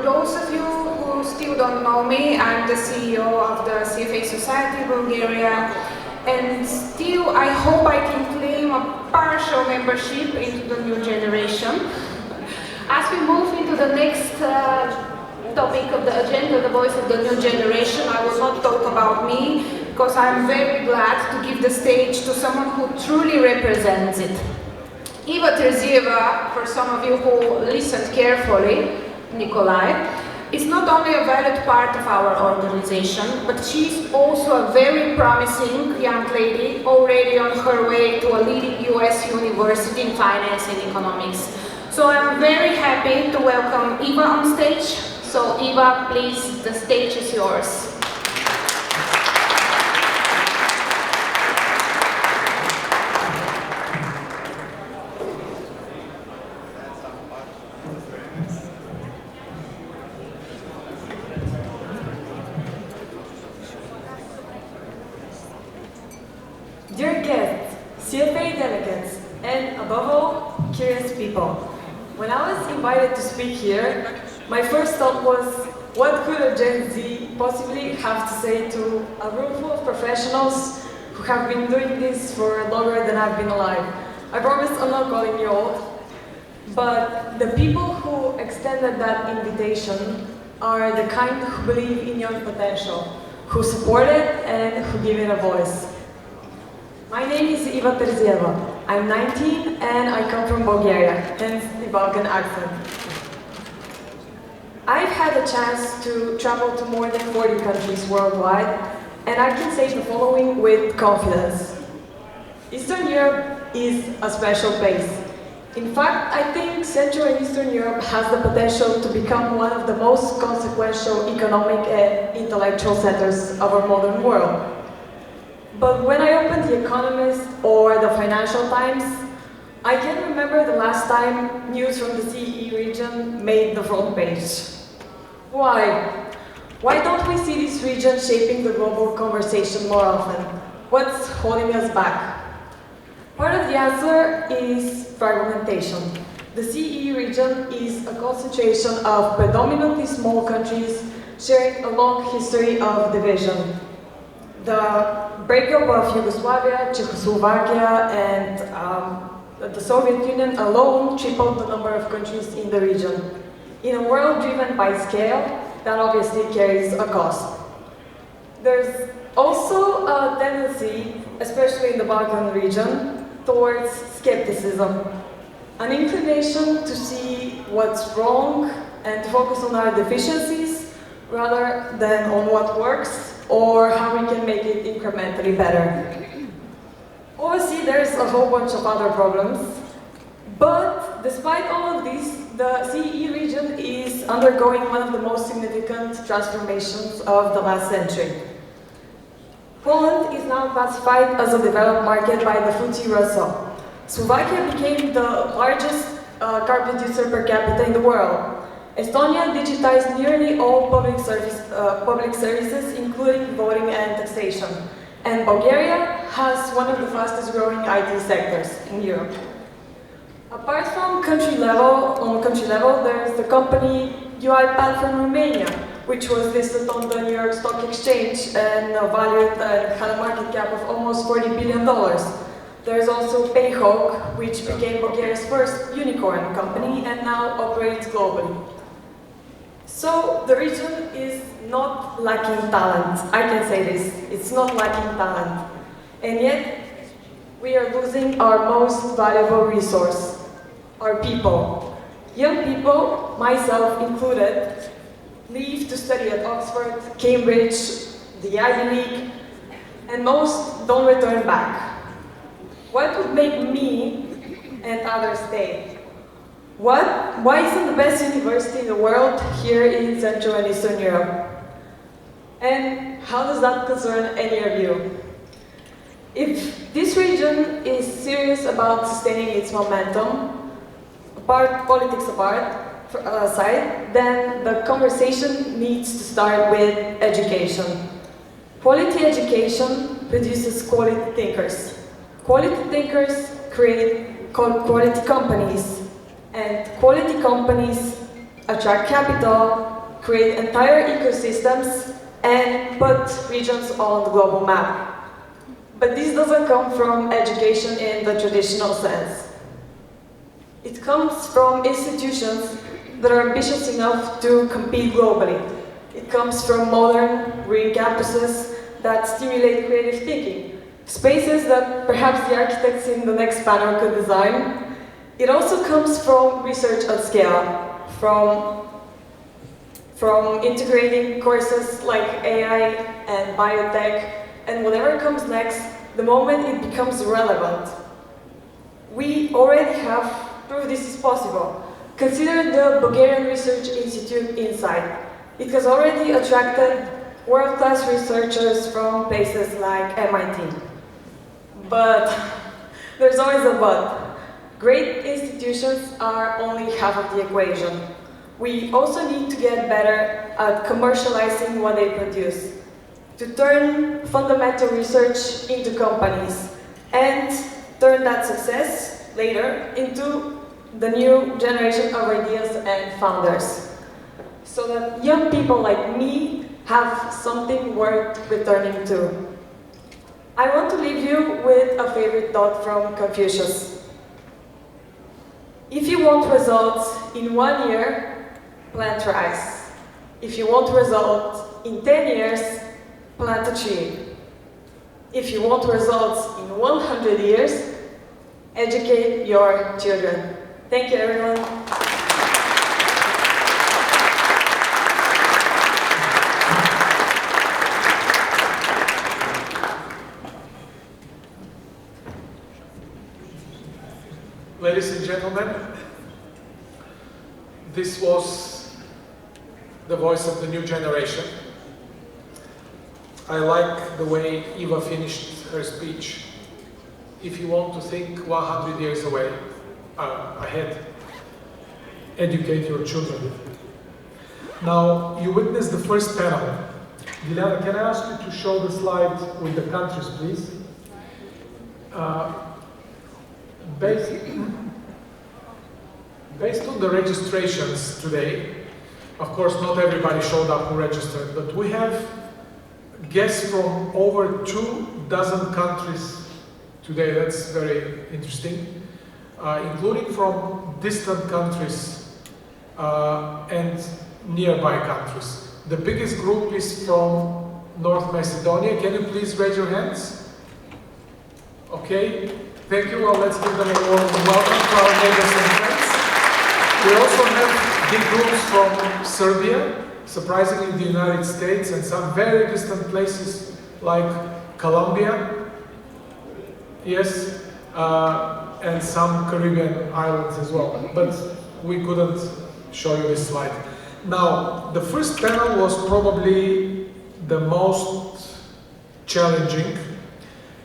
those of you who still don't know me, I'm the CEO of the CFA Society Bulgaria, and still I hope I can claim a partial membership into the new generation. As we move into the next topic of the agenda, the voice of the new generation, I will not talk about me, because I'm very glad to give the stage to someone who truly represents it. Georgieva, for some of you who listened carefully, Nikolay, is not only a valued part of our organization, but she's also a very promising young lady already on her way to a leading US university in finance and economics. So I'm very happy to welcome Eva on stage. So Eva, please, the stage is yours. Dear guests, CFA delegates, and above all, curious people. When I was invited to speak here, my first thought was, what could a Gen Z possibly have to say to a room full of professionals who have been doing this for longer than I've been alive? I promise I'm not calling you old, but the people who extended that invitation are the kind who believe in young potential, who support it and who give it a voice. My name is Eva Georgieva. I'm 19 and I come from Bulgaria, hence the Balkan accent. I've had a chance to travel to more than 40 countries worldwide, and I can say the following with confidence. Eastern Europe is a special place. In fact, I think Central and Eastern Europe has the potential to become one of the most consequential economic and intellectual centers of our modern world. But when I opened The Economist or the Financial Times, I can't remember the last time news from the CEE region made the front page. Why? Why don't we see this region shaping the global conversation more often? What's holding us back? Part of the answer is fragmentation. The CEE region is a concentration of predominantly small countries sharing a long history of division. The breakup of Yugoslavia, Czechoslovakia, and the Soviet Union alone tripled the number of countries in the region. In a world driven by scale, that obviously carries a cost. There's also a tendency, especially in the Balkan region, towards skepticism. An inclination to see what's wrong and to focus on our deficiencies rather than on what works or how we can make it incrementally better. Obviously, there's a whole bunch of other problems, but despite all of this, the CEE region is undergoing one of the most significant transformations of the last century. Poland is now classified as a developed market by the FTSE Russell. Slovakia became the largest car producer per capita in the world. Estonia digitized nearly all public services, including voting and taxation. And Bulgaria has one of the fastest growing IT sectors in Europe. Apart from country level, there's the company UiPath from Romania, which was listed on the New York Stock Exchange and valued and had a market cap of almost $40 billion. There's also Payhawk, which became Bulgaria's first unicorn company and now operates globally. So the region is not lacking talent. I can say this, it's not lacking talent. And yet, we are losing our most valuable resource, our people. Young people, myself included, leave to study at Oxford, Cambridge, the Ivy League, and most don't return back. What would make me and others stay? Why isn't the best university in the world here in Central and Eastern Europe? And how does that concern any of you? If this region is serious about sustaining its momentum, politics aside, then the conversation needs to start with education. Quality education produces quality thinkers. Quality thinkers create quality companies. And quality companies attract capital, create entire ecosystems, and put regions on the global map. But this doesn't come from education in the traditional sense. It comes from institutions that are ambitious enough to compete globally. It comes from modern, green campuses that stimulate creative thinking, spaces that perhaps the architects in the next panel could design. It also comes from research at scale, from integrating courses like AI and biotech, and whatever comes next, the moment it becomes relevant. We already have proof this is possible. Consider the Bulgarian Research Institute Insight. It has already attracted world-class researchers from places like MIT. But there's always a but. Great institutions are only half of the equation. We also need to get better at commercializing what they produce, to turn fundamental research into companies, and turn that success later into the new generation of ideas and founders, so that young people like me have something worth returning to. I want to leave you with a favorite thought from Confucius. If you want results in 1 year, plant rice. If you want results in 10 years, plant a tree. If you want results in 100 years, educate your children. Thank you, everyone. Ladies and gentlemen, this was the voice of the new generation. I like the way Eva finished her speech. If you want to think 100 years ahead, educate your children. Now, you witnessed the first panel. Dilyana, can I ask you to show the slide with the countries, please? Based on the registrations today, of course not everybody showed up who registered, but we have guests from over 24 countries today. That's very interesting, including from distant countries and nearby countries. The biggest group is from North Macedonia. Can you please raise your hands? Okay, thank you. Well, let's give them a warm welcome to our neighbors and friends. We also have big groups from Serbia, surprisingly the United States, and some very distant places like Colombia, yes, and some Caribbean islands as well. But we couldn't show you this slide. Now, the first panel was probably the most challenging.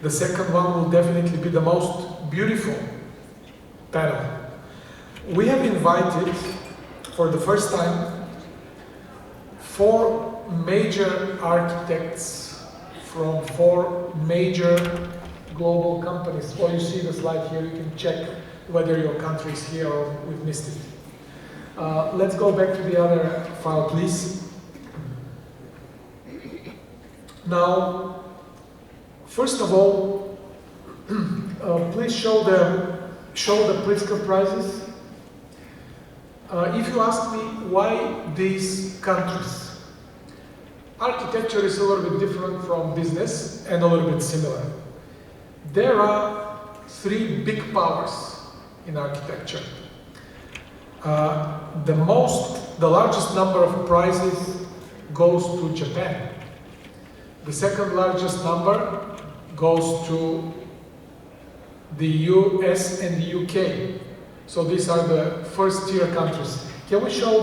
The second one will definitely be the most beautiful panel. We have invited, for the first time, 4 major architects from 4 major global companies. Well, you see the slide here, you can check whether your country is here or we've missed it. Let's go back to the other file, please. Now, first of all, please show the Pritzker prizes. If you ask me why these countries, architecture is a little bit different from business and a little bit similar. There are 3 big powers in architecture. The largest number of prizes goes to Japan. The second largest number goes to the US and the UK. So these are the first tier countries. Can we show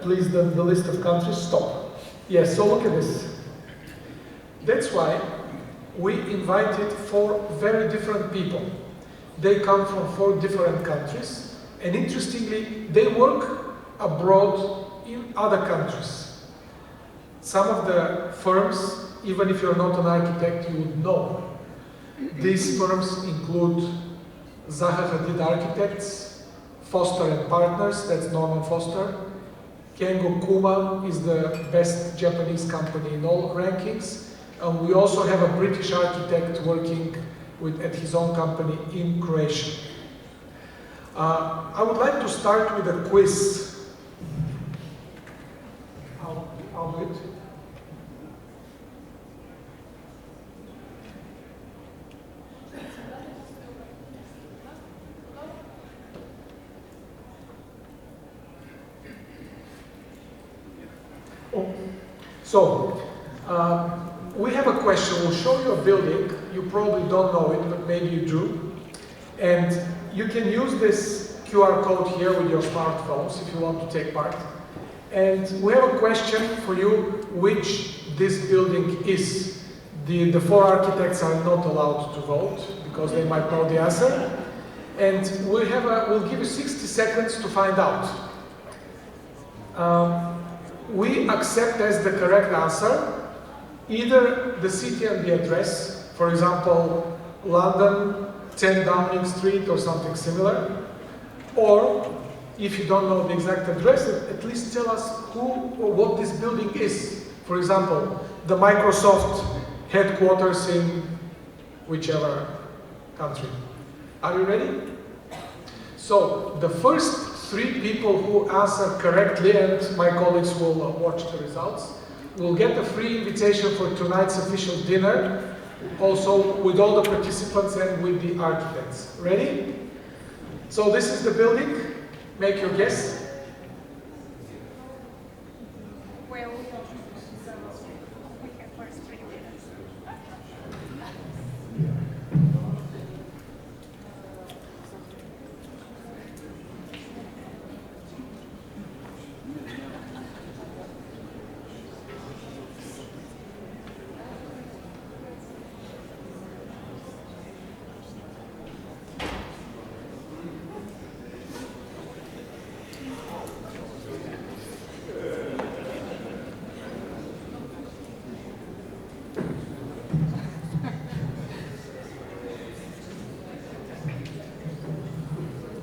please the list of countries? Stop. Yes, so look at this. That's why we invited 4 very different people. They come from 4 different countries, and interestingly, they work abroad in other countries. Some of the firms, even if you're not an architect, you would know. These firms include Zaha Hadid Architects, Foster and Partners, that's Norman Foster, Kengo Kuma is the best Japanese company in all rankings. And we also have a British architect working at his own company in Croatia. I would like to start with a quiz. I'll do it. So, we have a question. We'll show you a building. You probably don't know it, but maybe you do. And you can use this QR code here with your smartphones if you want to take part. And we have a question for you, which this building is. The four architects are not allowed to vote because they might know the answer. And we'll give you 60 seconds to find out. We accept as the correct answer either the city and the address, for example, London, 10 Downing Street or something similar, or if you don't know the exact address, at least tell us who or what this building is. For example, the Microsoft headquarters in whichever country. Are you ready? So, the first 3 people who answer correctly, and my colleagues will watch the results, will get a free invitation for tonight's official dinner, also with all the participants and with the architects. Ready? So this is the building. Make your guess. Well, we have first 3 minutes.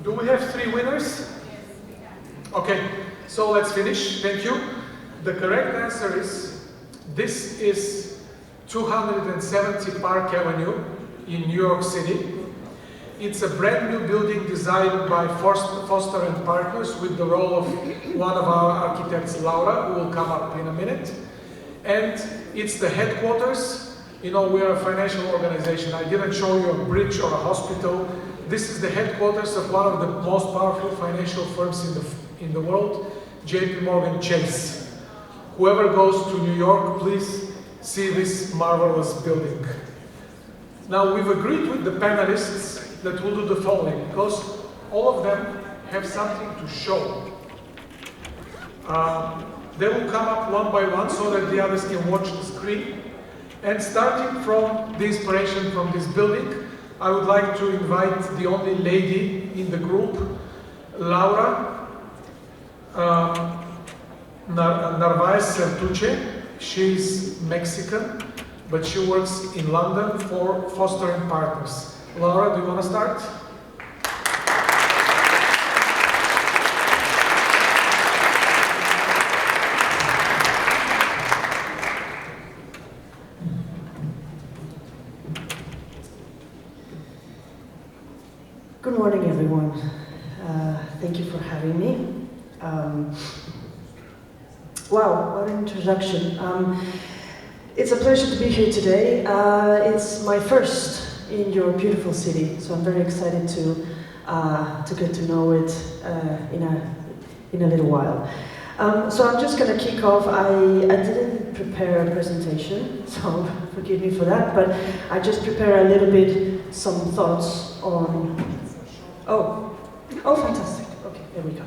Do we have 3 winners? Okay, so let's finish. Thank you. The correct answer is, this is 270 Park Avenue in New York City. It's a brand new building designed by Foster and Partners with the role of one of our architects, Laura, who will come up in a minute. And it's the headquarters. You know, we are a financial organization. I didn't show you a bridge or a hospital. This is the headquarters of one of the most powerful financial firms in the world, JP Morgan Chase. Whoever goes to New York, please see this marvelous building. Now, we've agreed with the panelists that we'll do the following, because all of them have something to show. They will come up one by one so that the others can watch the screen. And starting from the inspiration from this building, I would like to invite the only lady in the group, Laura Narvaez Zertuche. She's Mexican, but she works in London for Foster and Partners. Laura, do you want to start? Good morning, everyone. Thank you for having me. Wow, what an introduction. It's a pleasure to be here today. It's my first in your beautiful city, so I'm very excited to get to know it in a little while. So I'm just going to kick off. I didn't prepare a presentation, so forgive me for that, but I just prepared a little bit some thoughts on... Oh, fantastic. Okay, there we go.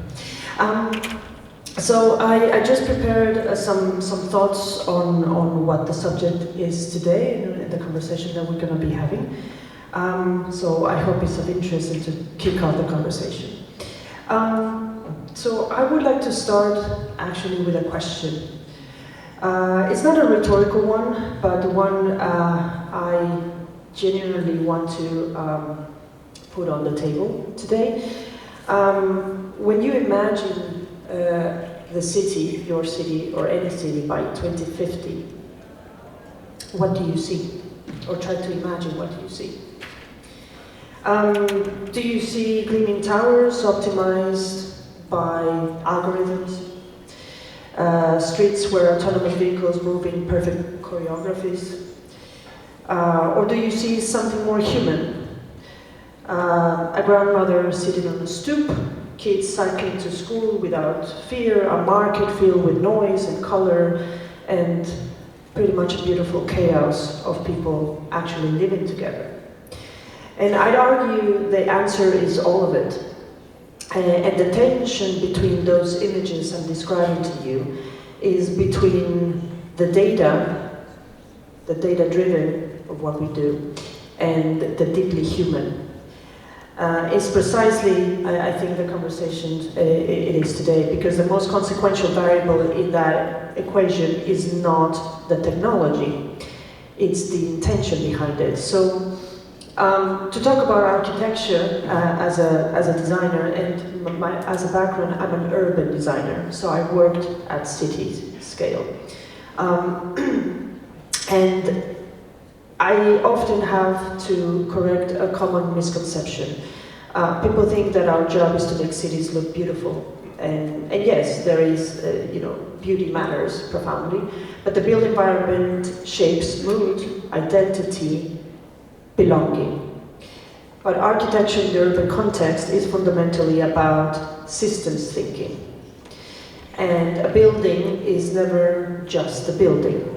So I just prepared some thoughts on what the subject is today and the conversation that we're going to be having. So I hope it's of interest and to kick off the conversation. So I would like to start actually with a question. It's not a rhetorical one, but one I genuinely want to put on the table today. When you imagine the city, your city, or any city by 2050, what do you see? Or try to imagine what you see. Do you see gleaming towers optimized by algorithms? Streets where autonomous vehicles move in perfect choreographies? Or do you see something more human? A grandmother sitting on a stoop, kids cycling to school without fear, a market filled with noise and color, and pretty much a beautiful chaos of people actually living together. And I'd argue the answer is all of it. And the tension between those images I'm describing to you is between the data-driven of what we do, and the deeply human. It's precisely, I think, the conversation it is today, because the most consequential variable in that equation is not the technology, it's the intention behind it. So, to talk about architecture as a designer, and as a background, I'm an urban designer, so I worked at city scale. And I often have to correct a common misconception. People think that our job is to make cities look beautiful. And yes, there is, beauty matters profoundly, but the built environment shapes mood, identity, belonging. But architecture in the urban context is fundamentally about systems thinking. And a building is never just a building.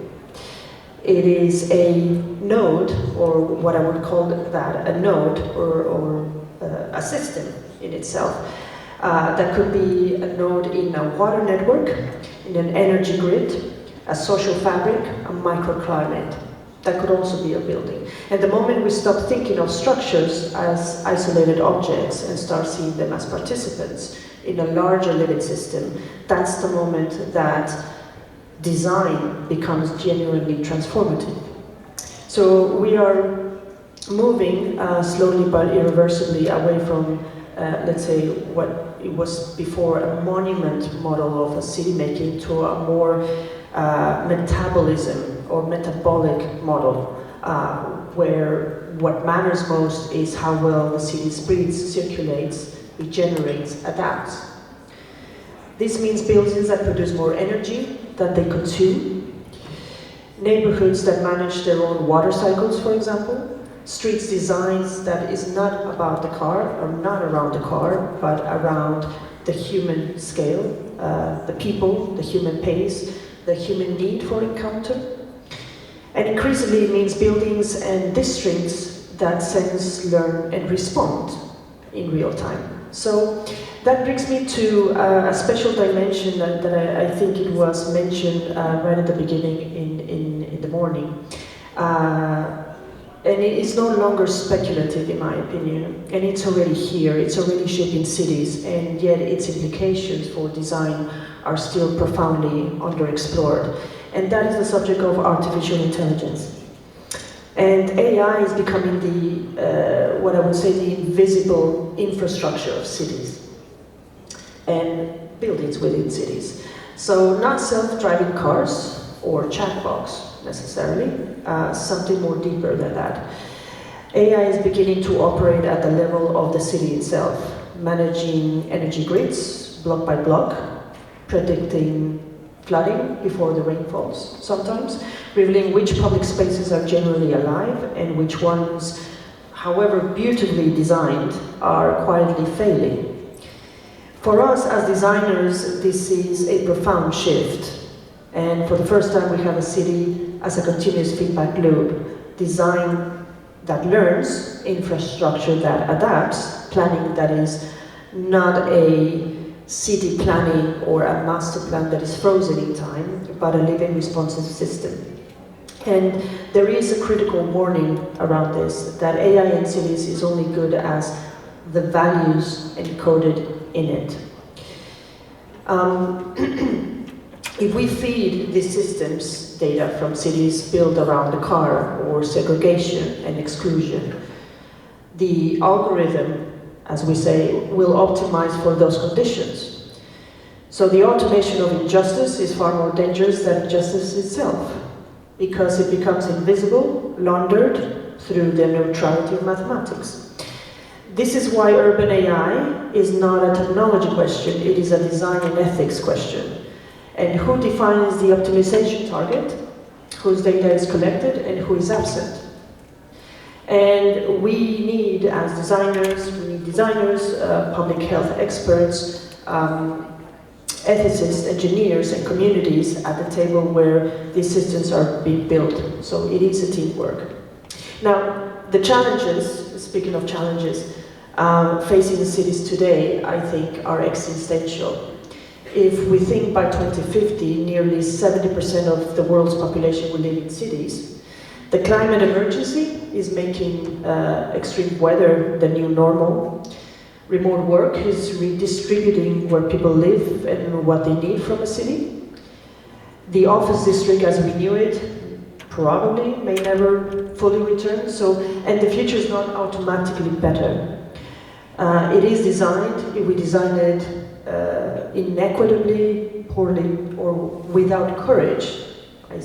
It is a node, or what I would call that, a node or a system in itself. That could be a node in a water network, in an energy grid, a social fabric, a microclimate. That could also be a building. And the moment we stop thinking of structures as isolated objects and start seeing them as participants in a larger living system, that's the moment that design becomes genuinely transformative. So we are moving slowly but irreversibly away from, let's say, what it was before a monument model of a city making to a more metabolism or metabolic model, where what matters most is how well the city breathes, circulates, regenerates, adapts. This means buildings that produce more energy than they consume, neighborhoods that manage their own water cycles, for example, streets designs that is not about the car, or not around the car, but around the human scale, the people, the human pace, the human need for encounter. And increasingly it means buildings and districts that sense, learn, and respond in real time. So that brings me to a special dimension that I think it was mentioned right at the beginning in the morning. And it is no longer speculative, in my opinion, and it's already here, it's already shaping cities, and yet its implications for design are still profoundly underexplored. And that is the subject of artificial intelligence. And AI is becoming the, what I would say, the invisible infrastructure of cities and buildings within cities. So not self-driving cars or chatbots necessarily, something more deeper than that. AI is beginning to operate at the level of the city itself, managing energy grids block by block, predicting flooding before the rain falls sometimes, revealing which public spaces are generally alive and which ones, however beautifully designed, are quietly failing. For us as designers, this is a profound shift. And for the first time, we have a city as a continuous feedback loop, design that learns, infrastructure that adapts, planning that is not a city planning or a master plan that is frozen in time, but a living responsive system. And there is a critical warning around this, that AI in cities is only good as the values encoded in it. If we feed these systems data from cities built around the car or segregation and exclusion, the algorithm, as we say, will optimize for those conditions. So the automation of injustice is far more dangerous than injustice itself, because it becomes invisible, laundered through the neutrality of mathematics. This is why urban AI is not a technology question, it is a design and ethics question. And who defines the optimization target, whose data is collected, and who is absent? And we need, as designers, public health experts, ethicists, engineers, and communities at the table where these systems are being built. So it is a teamwork. Now, the challenges, speaking of challenges, facing the cities today, I think, are existential. If we think by 2050, nearly 70% of the world's population will live in cities, the climate emergency is making extreme weather the new normal. Remote work is redistributing where people live and what they need from a city. The office district as we knew it probably may never fully return, and the future is not automatically better. It is designed, if we design it inequitably, poorly, or without courage, I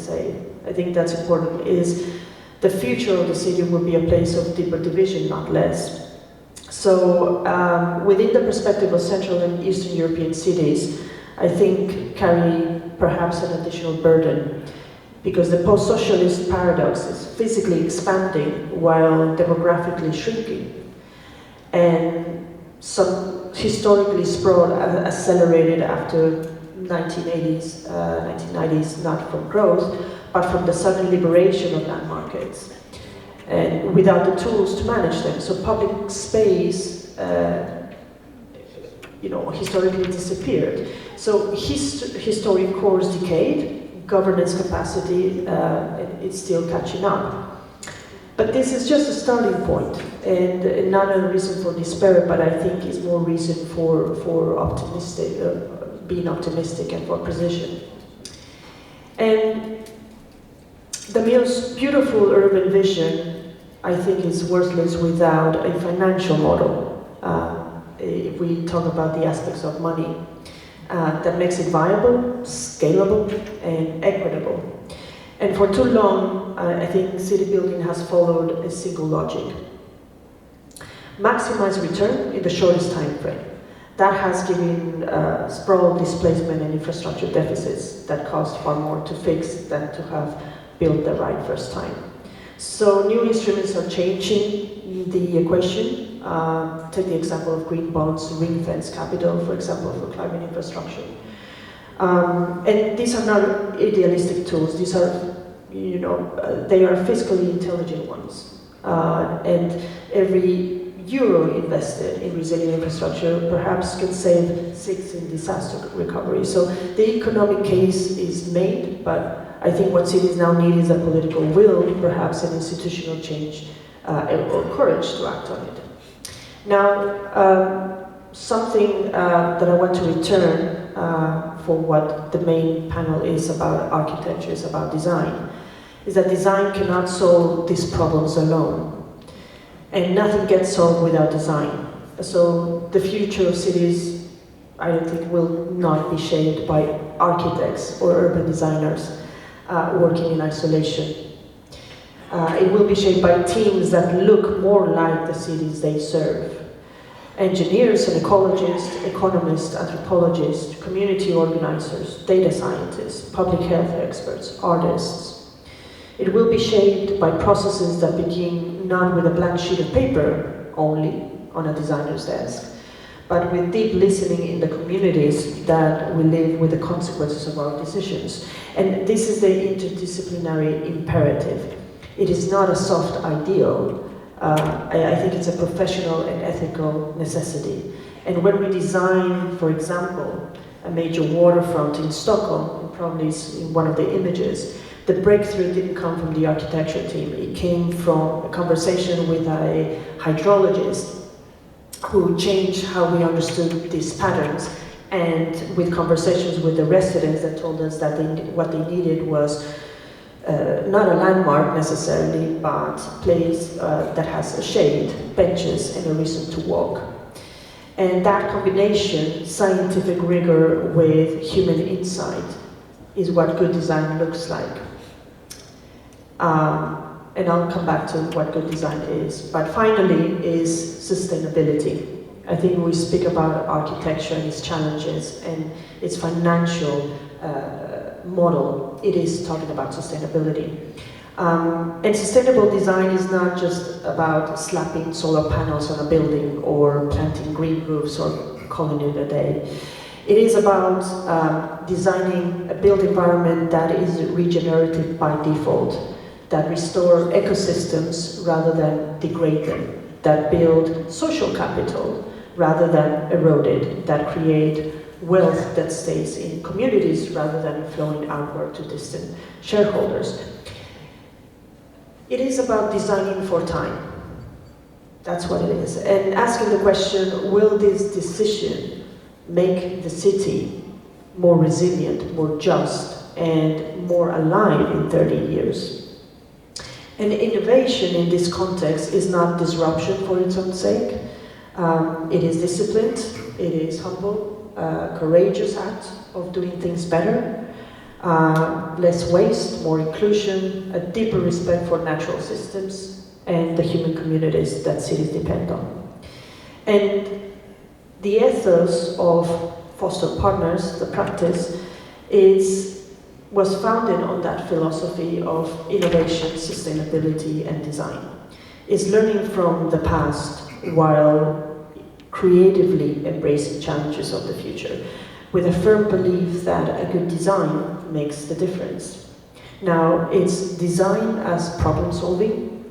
think that's important, is the future of the city will be a place of deeper division, not less. So within the perspective of Central and Eastern European cities, I think carry perhaps an additional burden, because the post-socialist paradox is physically expanding while demographically shrinking. And some historically sprawl accelerated after 1990s, not from growth, but from the sudden liberation of land markets, and without the tools to manage them. So public space, historically disappeared. So historic cores decayed, governance capacity, it's still catching up. But this is just a starting point, and not a reason for despair, but I think is more reason for being optimistic and for precision. And the most beautiful urban vision, I think, is worthless without a financial model. If we talk about the aspects of money, that makes it viable, scalable, and equitable. And for too long, I think city building has followed a single logic. Maximize return in the shortest time frame. That has given sprawl, displacement, and infrastructure deficits that cost far more to fix than to have built the right first time. So new instruments are changing the equation. Take the example of green bonds, ring-fence capital, for example, for climate infrastructure. And these are not idealistic tools. These are, they are fiscally intelligent ones. And every euro invested in resilient infrastructure perhaps can save 6 in disaster recovery. So the economic case is made, but I think what cities now need is a political will, perhaps an institutional change, or courage to act on it. Now, something that I want to return for what the main panel is about architecture, is about design, is that design cannot solve these problems alone. And nothing gets solved without design. So the future of cities, I don't think, will not be shaped by architects or urban designers working in isolation. It will be shaped by teams that look more like the cities they serve. Engineers and ecologists, economists, anthropologists, community organizers, data scientists, public health experts, artists. It will be shaped by processes that begin not with a blank sheet of paper only on a designer's desk, but with deep listening in the communities that we live with the consequences of our decisions. And this is the interdisciplinary imperative. It is not a soft ideal. I think it's a professional and ethical necessity. And when we design, for example, a major waterfront in Stockholm, probably in one of the images, the breakthrough didn't come from the architecture team. It came from a conversation with a hydrologist who changed how we understood these patterns, and with conversations with the residents that told us that what they needed was not a landmark necessarily, but a place that has a shade, benches, and a reason to walk. And that combination, scientific rigor with human insight, is what good design looks like. And I'll come back to what good design is. But finally is sustainability. I think we speak about architecture and its challenges and its financial model. It is talking about sustainability. And sustainable design is not just about slapping solar panels on a building or planting green roofs or calling it a day. It is about designing a built environment that is regenerative by default, that restore ecosystems rather than degrade them, that build social capital rather than erode it, that create wealth that stays in communities rather than flowing outward to distant shareholders. It is about designing for time. That's what it is. And asking the question, will this decision make the city more resilient, more just, and more alive in 30 years? And innovation in this context is not disruption for its own sake. It is disciplined, it is humble, courageous act of doing things better, less waste, more inclusion, a deeper respect for natural systems and the human communities that cities depend on. And the ethos of foster partners, the practice, was founded on that philosophy of innovation, sustainability, and design. It's learning from the past while creatively embracing challenges of the future, with a firm belief that a good design makes the difference. Now, it's design as problem solving,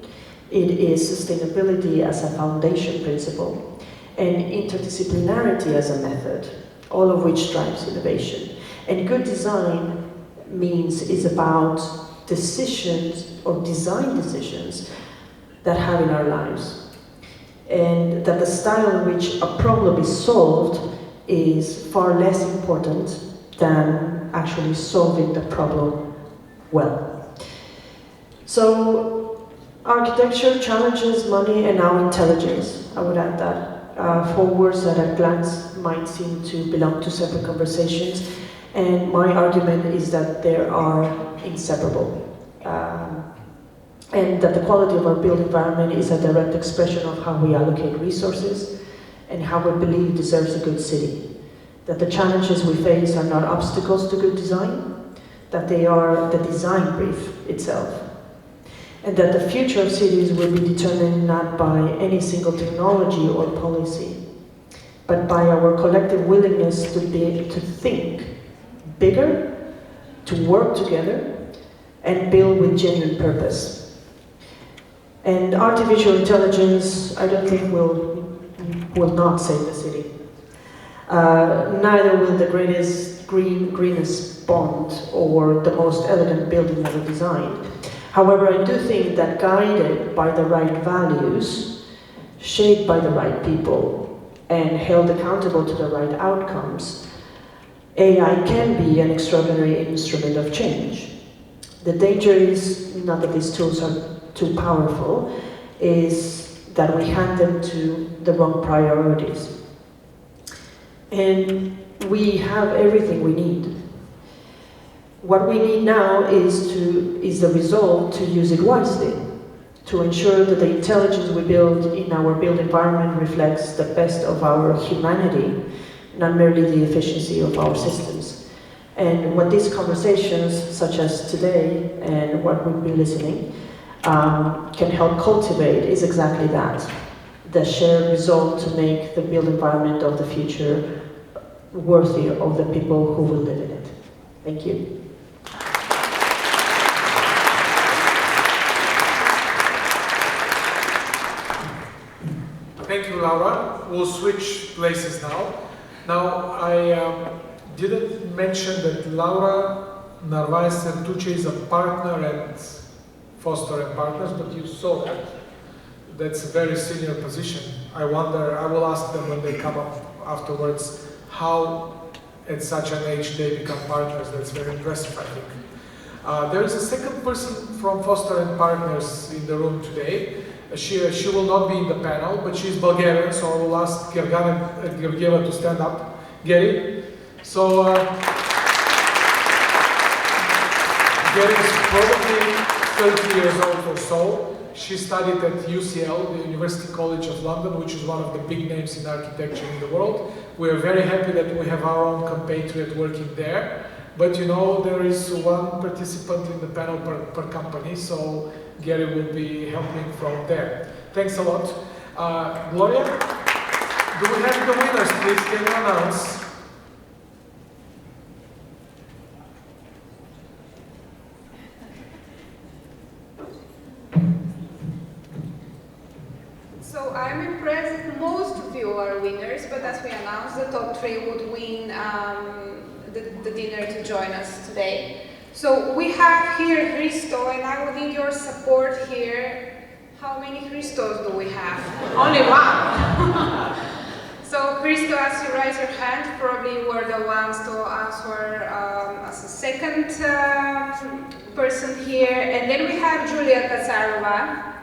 it is sustainability as a foundation principle, and interdisciplinarity as a method, all of which drives innovation. And good design is about decisions or design decisions that have in our lives. And that the style in which a problem is solved is far less important than actually solving the problem well. So, architecture challenges money and now intelligence. I would add that. 4 words that at a glance might seem to belong to separate conversations. And my argument is that they are inseparable. And that the quality of our built environment is a direct expression of how we allocate resources and how we believe deserves a good city. That the challenges we face are not obstacles to good design, that they are the design brief itself. And that the future of cities will be determined not by any single technology or policy, but by our collective willingness to think bigger, to work together, and build with genuine purpose. And artificial intelligence, I don't think will not save the city. Neither will the greenest bond or the most elegant building ever designed. However, I do think that guided by the right values, shaped by the right people, and held accountable to the right outcomes, AI can be an extraordinary instrument of change. The danger is not that these tools are too powerful, is that we hand them to the wrong priorities. And we have everything we need. What we need now is the resolve to use it wisely, to ensure that the intelligence we build in our built environment reflects the best of our humanity, not merely the efficiency of our systems. And what these conversations, such as today, and what we've been listening, can help cultivate is exactly that. The shared resolve to make the built environment of the future worthy of the people who will live in it. Thank you. Thank you, Laura. We'll switch places now. Now, I didn't mention that Laura Narvaez Zertuche is a partner at Foster & Partners, but you saw that. That's a very senior position. I wonder, I will ask them when they come up afterwards, how at such an age they become partners. That's very impressive, I think. There is a second person from Foster & Partners in the room today, She will not be in the panel, but she's Bulgarian, so I will ask Georgieva to stand up. Gary. So, Gary is probably 30 years old or so. She studied at UCL, the University College of London, which is one of the big names in architecture in the world. We are very happy that we have our own compatriot working there. But you know, there is one participant in the panel per company, so Gary will be helping from there. Thanks a lot. Gloria, do we have the winners, please? Can you announce? So I'm impressed that most of you are winners, but as we announced, the top 3 would win the dinner to join us today. So we have here Christo, and I will need your support here. How many Christos do we have? Only one! So Christo, as you raise your hand, probably you were the ones to answer as a second person here. And then we have Julia Kazarova.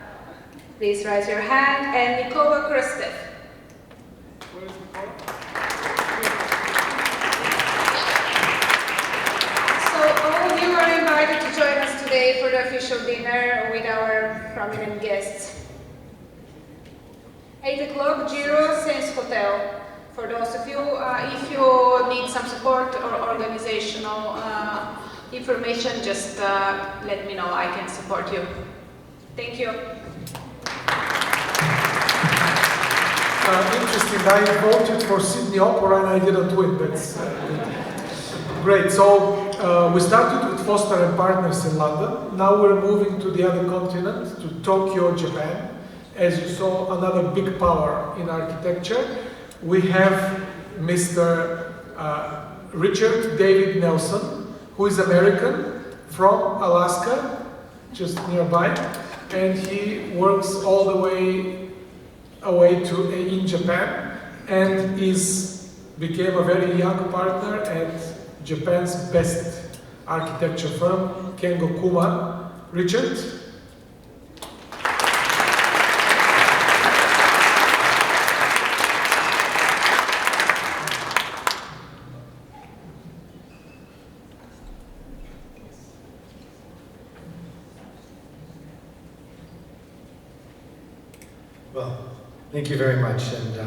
Please raise your hand. And Nikola Krastev. Where is Nikola? All of you are invited to join us today for the official dinner with our prominent guests. 8 o'clock, Giro Sense Hotel. For those of you, if you need some support or organizational information, just let me know. I can support you. Thank you. Interesting. I voted for Sydney Opera and I didn't win. That's great. So we started with Foster and Partners in London. Now we're moving to the other continent, to Tokyo, Japan. As you saw, another big power in architecture. We have Mr. Richard David Nelson, who is American from Alaska, just nearby, and he works all the way away to in Japan, and became a very young partner at Japan's best architecture firm, Kengo Kuma. Richard? Well, thank you very much, and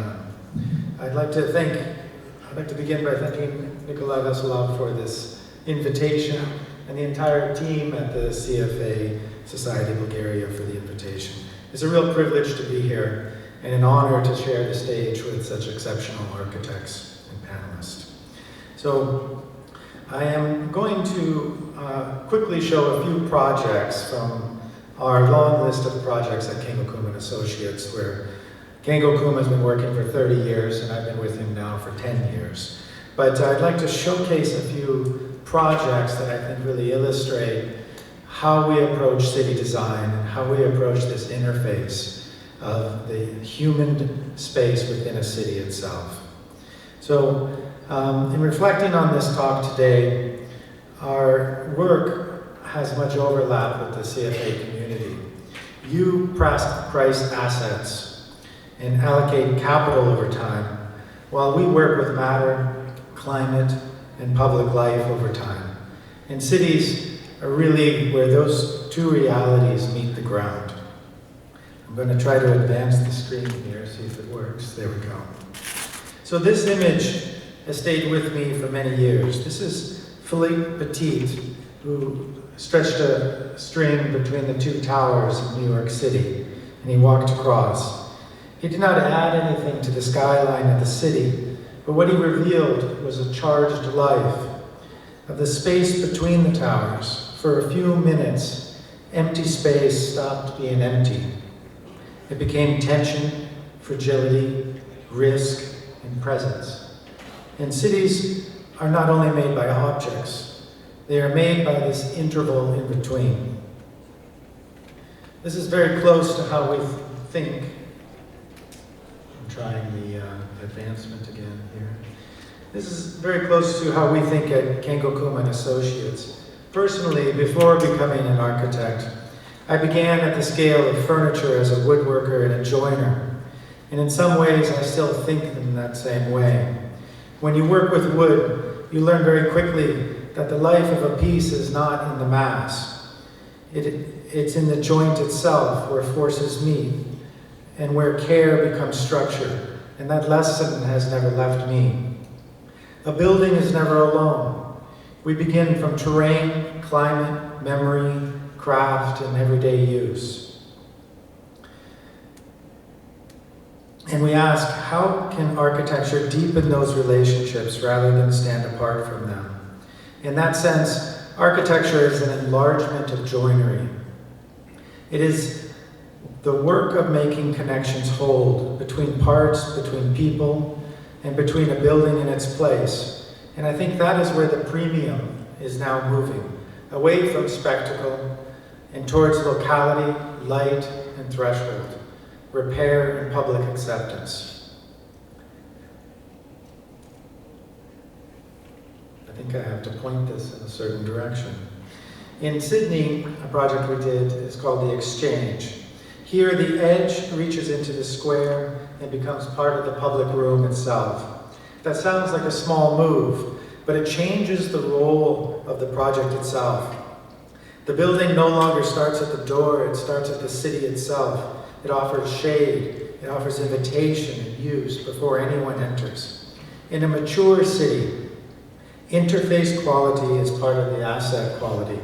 I'd like to begin by thanking Nikolay Vassilev for this invitation, and the entire team at the CFA Society Bulgaria for the invitation. It's a real privilege to be here, and an honor to share the stage with such exceptional architects and panelists. So, I am going to quickly show a few projects from our long list of projects at Kengo Kuma & Associates, where Kengo Kuma has been working for 30 years, and I've been with him now for 10 years. But I'd like to showcase a few projects that I think really illustrate how we approach city design and how we approach this interface of the human space within a city itself. So, in reflecting on this talk today, our work has much overlap with the CFA community. You price assets and allocate capital over time, while we work with matter, climate, and public life over time. And cities are really where those two realities meet the ground. I'm going to try to advance the screen here, see if it works. There we go. So this image has stayed with me for many years. This is Philippe Petit, who stretched a string between the two towers of New York City, and he walked across. He did not add anything to the skyline of the city, but what he revealed was a charged life of the space between the towers. For a few minutes, empty space stopped being empty. It became tension, fragility, risk, and presence. And cities are not only made by objects, they are made by this interval in between. This is very close to how we think. I'm trying the advancement again here. This is very close to how we think at Kengo Kuma & Associates. Personally, before becoming an architect, I began at the scale of furniture as a woodworker and a joiner, and in some ways I still think in that same way. When you work with wood, you learn very quickly that the life of a piece is not in the mass. It's in the joint itself where forces meet and where care becomes structure, and that lesson has never left me. A building is never alone. We begin from terrain, climate, memory, craft, and everyday use. And we ask, how can architecture deepen those relationships rather than stand apart from them? In that sense, architecture is an enlargement of joinery. It is the work of making connections hold between parts, between people, and between a building and its place. And I think that is where the premium is now moving, away from spectacle and towards locality, light, and threshold, repair and public acceptance. I think I have to point this in a certain direction. In Sydney, a project we did is called The Exchange. Here, the edge reaches into the square and becomes part of the public room itself. That sounds like a small move, but it changes the role of the project itself. The building no longer starts at the door, it starts at the city itself. It offers shade, it offers invitation and use before anyone enters. In a mature city, interface quality is part of the asset quality.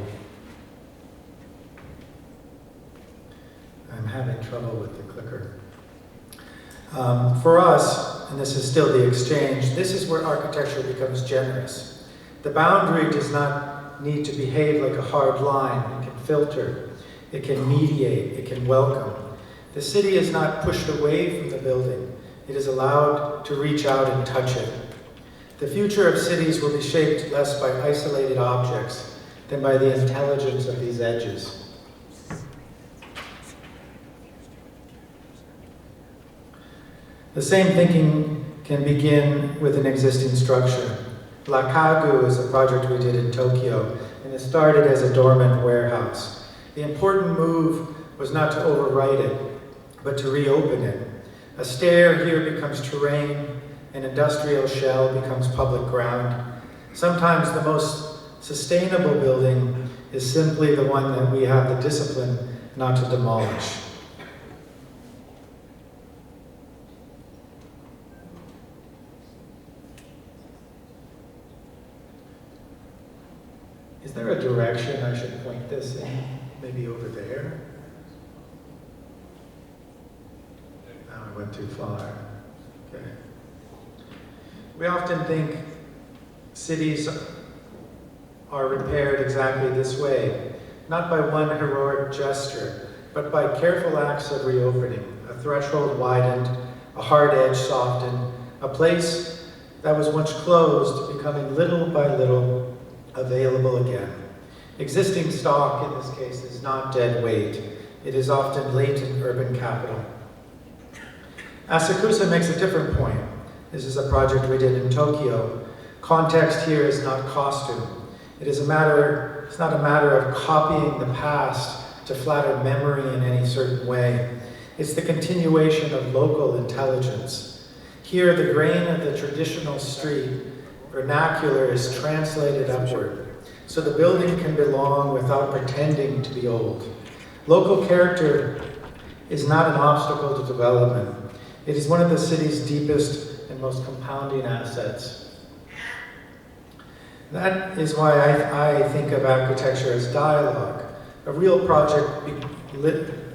I'm having trouble with the clicker. For us, and this is still The Exchange, this is where architecture becomes generous. The boundary does not need to behave like a hard line. It can filter, it can mediate, it can welcome. The city is not pushed away from the building. It is allowed to reach out and touch it. The future of cities will be shaped less by isolated objects than by the intelligence of these edges. The same thinking can begin with an existing structure. La Kagu is a project we did in Tokyo, and it started as a dormant warehouse. The important move was not to overwrite it, but to reopen it. A stair here becomes terrain, an industrial shell becomes public ground. Sometimes the most sustainable building is simply the one that we have the discipline not to demolish. Is there a direction I should point this in? Maybe over there? No, I went too far. Okay. We often think cities are repaired exactly this way, not by one heroic gesture, but by careful acts of reopening, a threshold widened, a hard edge softened, a place that was once closed becoming little by little available again. Existing stock, in this case, is not dead weight. It is often latent urban capital. Asakusa makes a different point. This is a project we did in Tokyo. Context here is not costume. It's not a matter of copying the past to flatter memory in any certain way. It's the continuation of local intelligence. Here, the grain of the traditional street vernacular is translated upward, so the building can belong without pretending to be old. Local character is not an obstacle to development. It is one of the city's deepest and most compounding assets. That is why I think of architecture as dialogue. A real project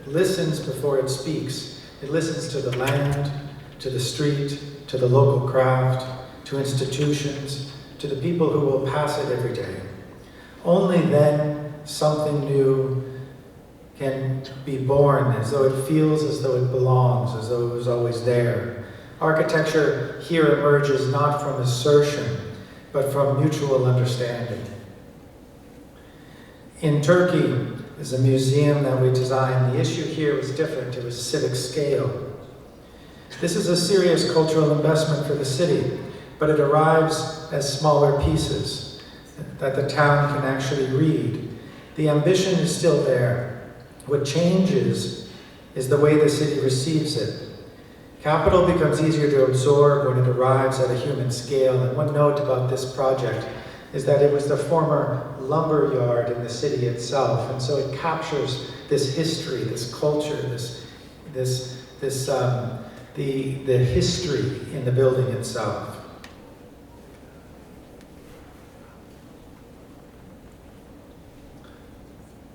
listens before it speaks. It listens to the land, to the street, to the local craft, to institutions, to the people who will pass it every day. Only then something new can be born, as though it feels as though it belongs, as though it was always there. Architecture here emerges not from assertion, but from mutual understanding. In Turkey is a museum that we designed. The issue here was different. It was civic scale. This is a serious cultural investment for the city, but it arrives as smaller pieces that the town can actually read. The ambition is still there. What changes is the way the city receives it. Capital becomes easier to absorb when it arrives at a human scale, and one note about this project is that it was the former lumber yard in the city itself, and so it captures this history, this culture, the history in the building itself.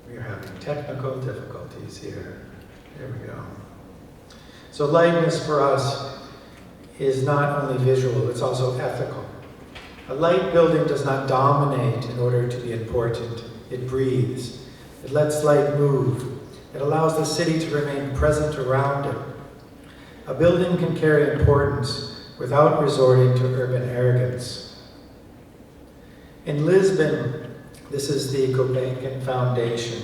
We're having technical difficulties here. There we go. So lightness for us is not only visual, it's also ethical. A light building does not dominate in order to be important. It breathes. It lets light move. It allows the city to remain present around it. A building can carry importance without resorting to urban arrogance. In Lisbon, this is the Gulbenkian Foundation.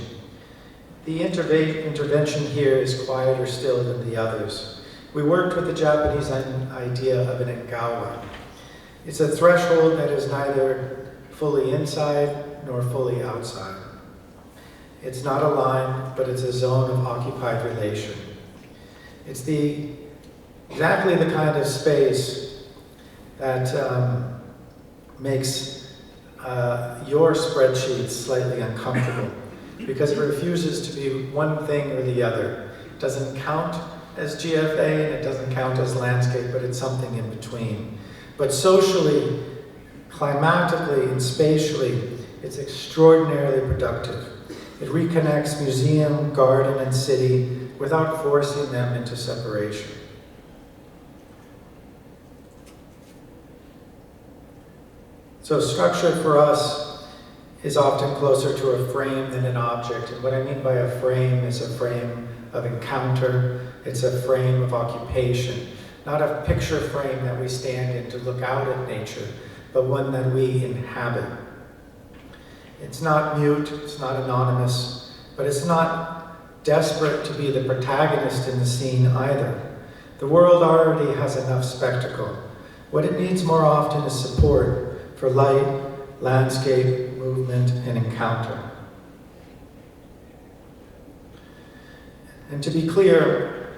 The intervention here is quieter still than the others. We worked with the Japanese idea of an engawa. It's a threshold that is neither fully inside nor fully outside. It's not a line, but it's a zone of occupied relation. It's exactly the kind of space that makes your spreadsheet slightly uncomfortable, because it refuses to be one thing or the other. It doesn't count as GFA and it doesn't count as landscape, but it's something in between. But socially, climatically, and spatially, it's extraordinarily productive. It reconnects museum, garden, and city without forcing them into separation. So structure for us is often closer to a frame than an object. And what I mean by a frame is a frame of encounter. It's a frame of occupation. Not a picture frame that we stand in to look out at nature, but one that we inhabit. It's not mute, it's not anonymous, but it's not desperate to be the protagonist in the scene either. The world already has enough spectacle. What it needs more often is support for light, landscape, movement, and encounter. And to be clear,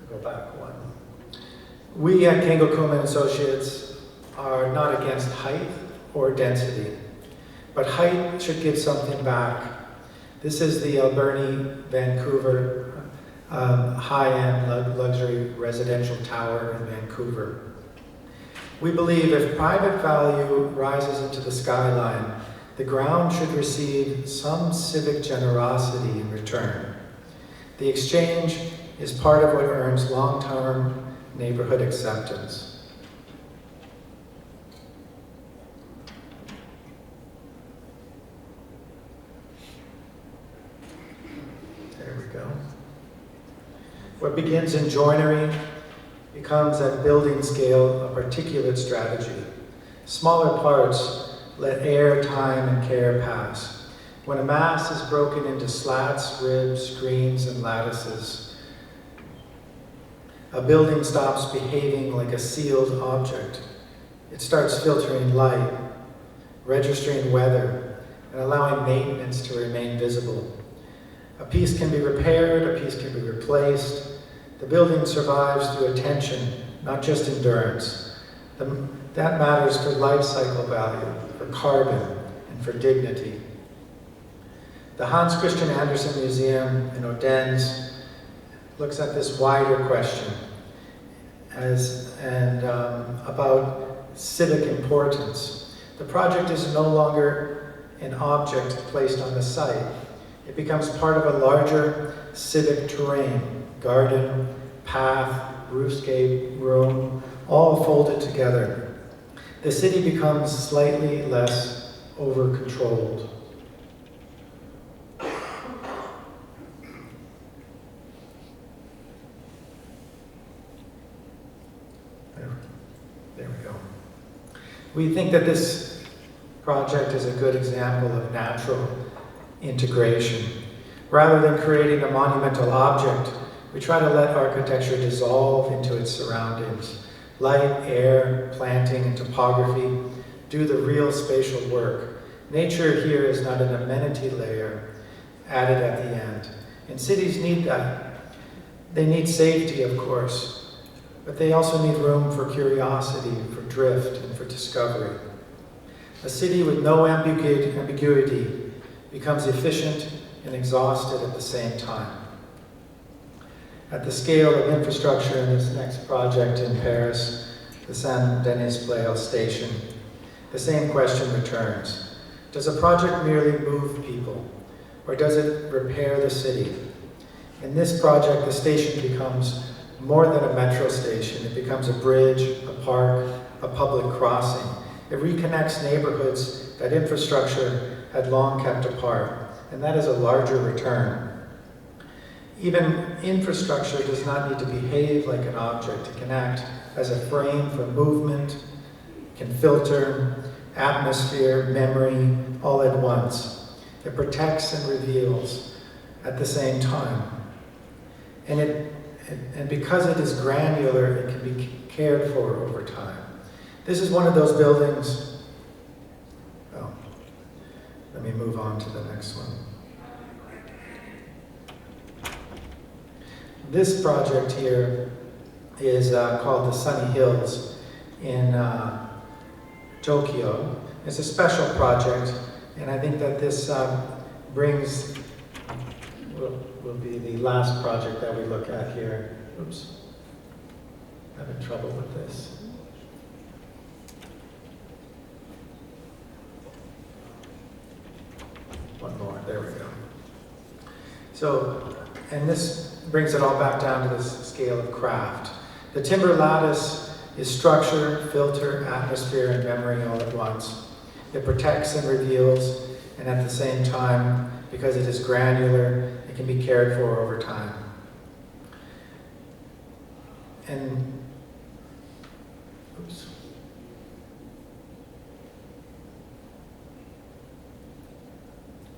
go back one. We at Kengo, Kuma and Associates are not against height or density, but height should give something back. This is the Alberni, Vancouver, high-end luxury residential tower in Vancouver. We believe if private value rises into the skyline, the ground should receive some civic generosity in return. The exchange is part of what earns long-term neighborhood acceptance. There we go. What begins in joinery becomes at building scale a particulate strategy. Smaller parts let air, time, and care pass. When a mass is broken into slats, ribs, screens, and lattices, a building stops behaving like a sealed object. It starts filtering light, registering weather, and allowing maintenance to remain visible. A piece can be repaired, a piece can be replaced. The building survives through attention, not just endurance. That matters for life cycle value, for carbon, and for dignity. The Hans Christian Andersen Museum in Odense looks at this wider question about civic importance. The project is no longer an object placed on the site. It becomes part of a larger civic terrain, garden, path, roofscape, room, all folded together. The city becomes slightly less over-controlled. There we go. We think that this project is a good example of natural integration. Rather than creating a monumental object, we try to let architecture dissolve into its surroundings. Light, air, planting, and topography do the real spatial work. Nature here is not an amenity layer, added at the end. And cities need that. They need safety, of course, but they also need room for curiosity, for drift, and for discovery. A city with no ambiguity becomes efficient and exhausted at the same time. At the scale of infrastructure in this next project in Paris, the Saint-Denis-Pleyel station, the same question returns. Does a project merely move people, or does it repair the city? In this project, the station becomes more than a metro station. It becomes a bridge, a park, a public crossing. It reconnects neighborhoods that infrastructure had long kept apart, and that is a larger return. Even infrastructure does not need to behave like an object. It can act as a frame for movement, can filter atmosphere, memory, all at once. It protects and reveals at the same time. And because it is granular, it can be cared for over time. This is one of those buildings. Oh, let me move on to the next one. This project here is called the Sunny Hills in Tokyo. It's a special project, and I think that this brings, will be the last project that we look at here. Oops, having trouble with this. One more, there we go. So, and this brings it all back down to this scale of craft. The timber lattice is structure, filter, atmosphere, and memory all at once. It protects and reveals, and at the same time, because it is granular, it can be cared for over time. And, oops.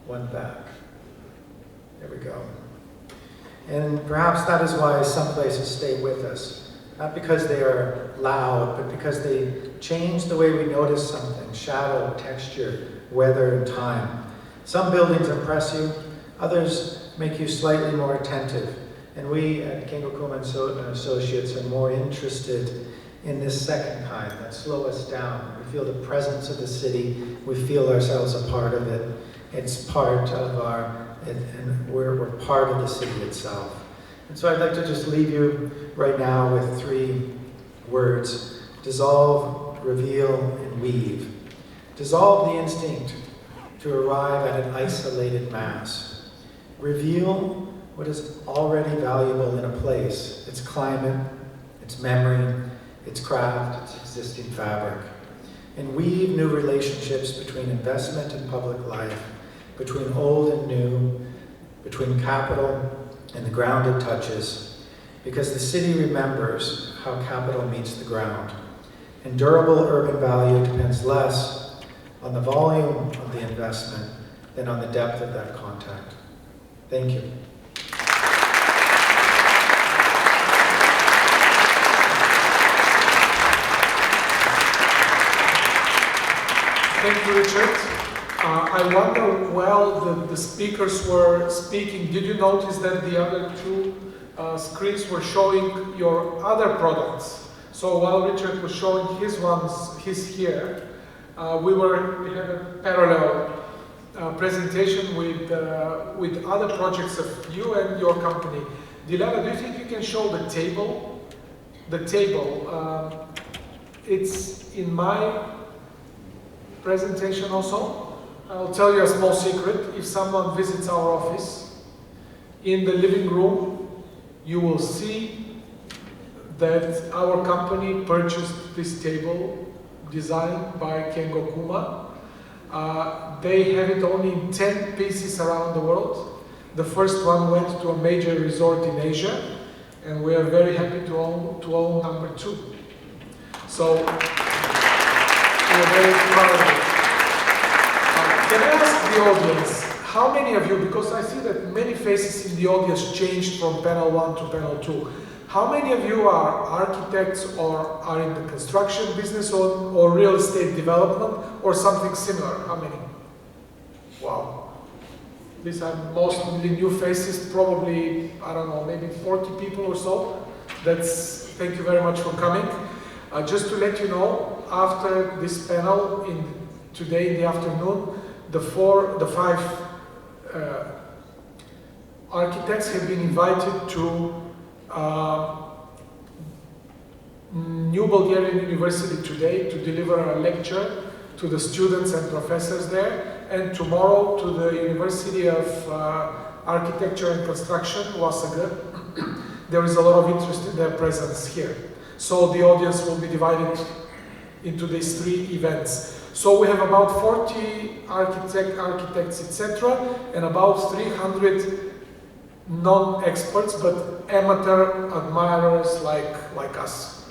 One back. There we go. And perhaps that is why some places stay with us. Not because they are loud, but because they change the way we notice something, shadow, texture, weather, and time. Some buildings impress you, others make you slightly more attentive. And we at Kengo, Kuma and Associates are more interested in this second kind, that slow us down. We feel the presence of the city, we feel ourselves a part of it. It's part of and we're part of the city itself. And so I'd like to just leave you right now with 3 words: dissolve, reveal, and weave. Dissolve the instinct to arrive at an isolated mass. Reveal what is already valuable in a place: its climate, its memory, its craft, its existing fabric. And weave new relationships between investment and public life, between old and new, between capital and the grounded touches, because the city remembers how capital meets the ground. And durable urban value depends less on the volume of the investment than on the depth of that contact. Thank you. Thank you, Richard. I wonder, while the speakers were speaking, did you notice that the other 2 screens were showing your other products? So while Richard was showing his here, we had a parallel presentation with other projects of you and your company. Dilara, do you think you can show the table? The table, it's in my presentation also. I'll tell you a small secret. If someone visits our office, in the living room, you will see that our company purchased this table designed by Kengo Kuma. They have it only in 10 pieces around the world. The first one went to a major resort in Asia, and we are very happy to own number 2. So, we're very proud of it. Can I ask the audience, how many of you, because I see that many faces in the audience changed from panel 1 to panel 2, how many of you are architects or are in the construction business or real estate development or something similar? How many? Wow. These are mostly new faces, probably, I don't know, maybe 40 people or so. Thank you very much for coming. Just to let you know, after this panel, today in the afternoon, the five architects have been invited to New Bulgarian University today to deliver a lecture to the students and professors there, and tomorrow to the University of Architecture and Construction, Zagreb. There is a lot of interest in their presence here. So the audience will be divided into these 3 events. So we have about 40 architects, etc., and about 300 non-experts, but amateur admirers like us.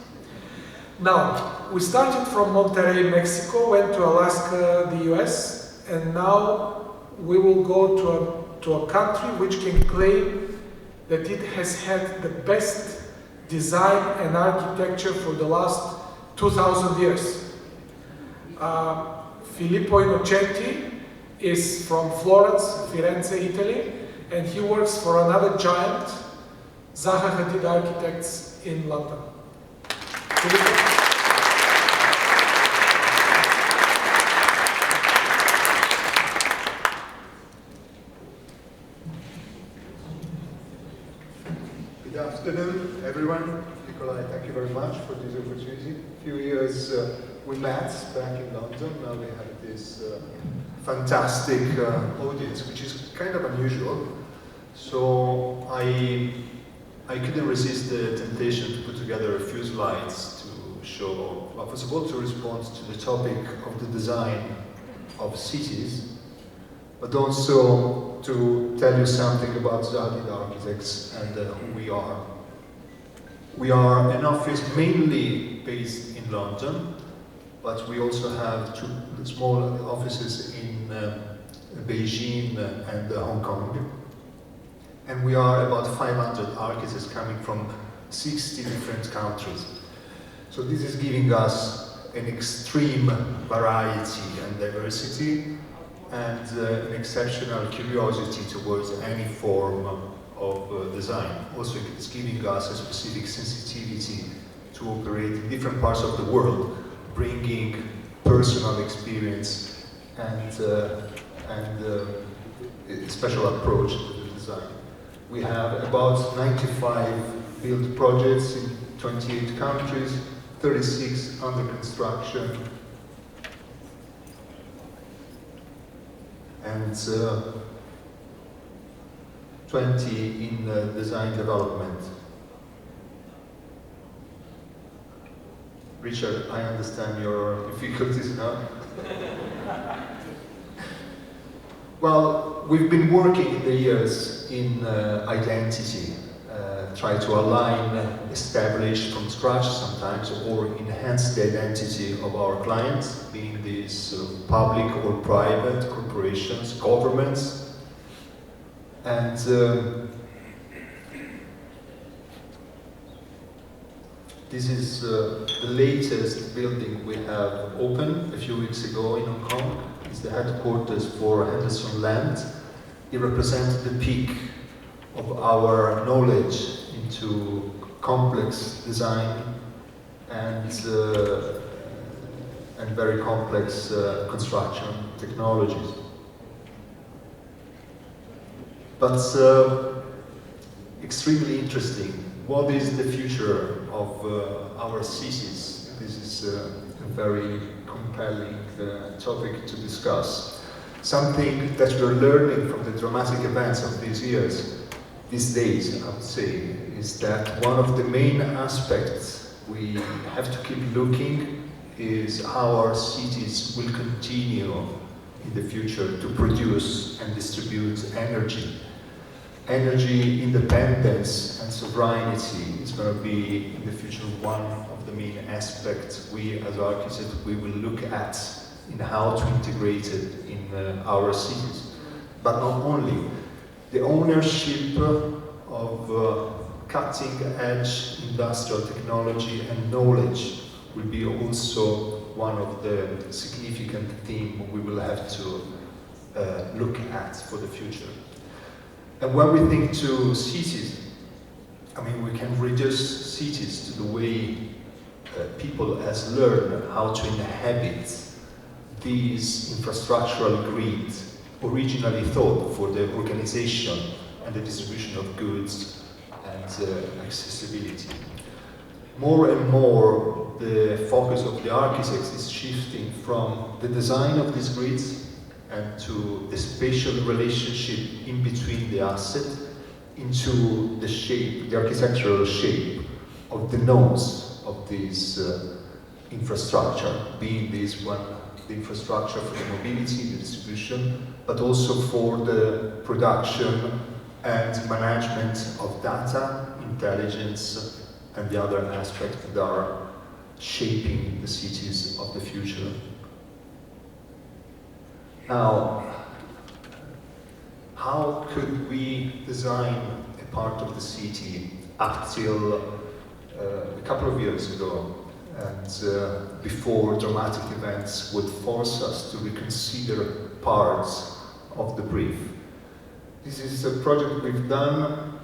Now, we started from Monterrey, Mexico, went to Alaska, the US, and now we will go to a country which can claim that it has had the best design and architecture for the last 2,000 years. Filippo Innocenti is from Florence, Firenze, Italy, and he works for another giant, Zaha Hadid Architects in London. Filippo. Good afternoon, everyone. Nikolay, thank you very much for this opportunity. A few years we met back in London. Now we have this fantastic audience, which is kind of unusual. So I couldn't resist the temptation to put together a few slides to show, well, first of all, to respond to the topic of the design of cities, but also to tell you something about Hadid Architects and who we are. We are an office mainly based in London, but we also have 2 small offices in Beijing and Hong Kong. And we are about 500 architects coming from 60 different countries. So this is giving us an extreme variety and diversity, and an exceptional curiosity towards any form of design. Also, it's giving us a specific sensitivity to operate in different parts of the world, bringing personal experience and a special approach to the design. We have about 95 built projects in 28 countries, 36 under construction, and 20 in design development. Richard, I understand your difficulties now. Well, we've been working in the years in identity, try to align, establish from scratch sometimes, or enhance the identity of our clients, being these public or private corporations, governments, and this is the latest building we have opened a few weeks ago in Hong Kong. It's the headquarters for Henderson Land. It represents the peak of our knowledge into complex design and very complex construction technologies. But extremely interesting. What is the future of our cities? This is a very compelling topic to discuss. Something that we're learning from the dramatic events of these days, I would say, is that one of the main aspects we have to keep looking is how our cities will continue in the future to produce and distribute energy. Energy independence and sovereignty is going to be in the future one of the main aspects we as architects we will look at in how to integrate it in our cities. But not only, the ownership of cutting-edge industrial technology and knowledge will be also one of the significant themes we will have to look at for the future. And when we think to cities, I mean, we can reduce cities to the way people has learned how to inhabit these infrastructural grids originally thought for the organization and the distribution of goods and accessibility. More and more, the focus of the architects is shifting from the design of these grids and to the spatial relationship in between the asset into the shape, the architectural shape of the nodes of this infrastructure, being this one, the infrastructure for the mobility, the distribution, but also for the production and management of data, intelligence, and the other aspects that are shaping the cities of the future. Now, how could we design a part of the city up till a couple of years ago, and before dramatic events would force us to reconsider parts of the brief? This is a project we've done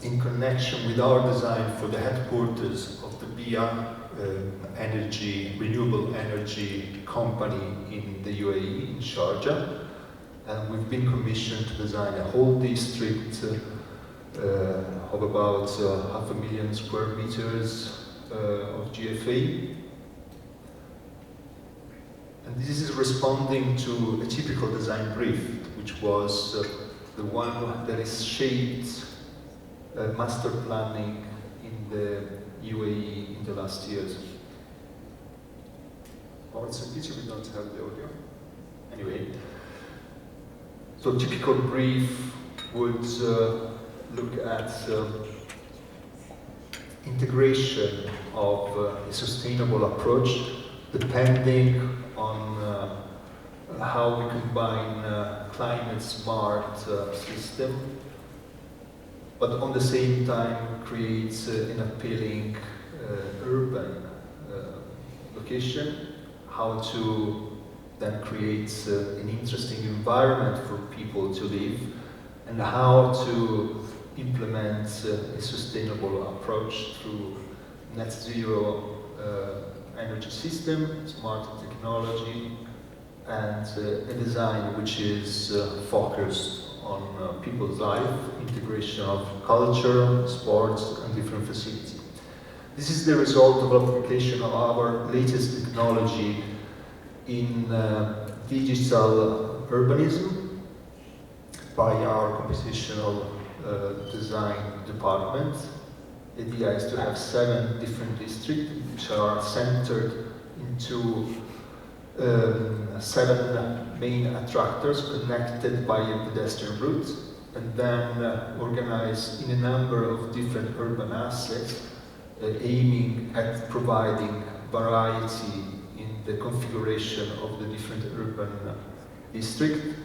in connection with our design for the headquarters of the BIA renewable energy company in the UAE, in Sharjah. And we've been commissioned to design a whole district of about 500,000 square meters of GFA. And this is responding to a typical design brief, which was the one that is shaped master planning in the UAE in the last years. Oh, it's a pity we don't have the audio. Anyway, so typical brief would look at integration of a sustainable approach depending on how we combine climate smart system, but on the same time creates an appealing urban location, how to then create an interesting environment for people to live, and how to implement a sustainable approach through net zero energy system, smart technology, and a design which is focused on people's life, integration of culture, sports, and different facilities. This is the result of application of our latest technology in digital urbanism by our compositional design department. The idea is to have 7 different districts which are centered into 7 main attractors connected by a pedestrian route, and then organized in a number of different urban assets, aiming at providing variety in the configuration of the different urban districts,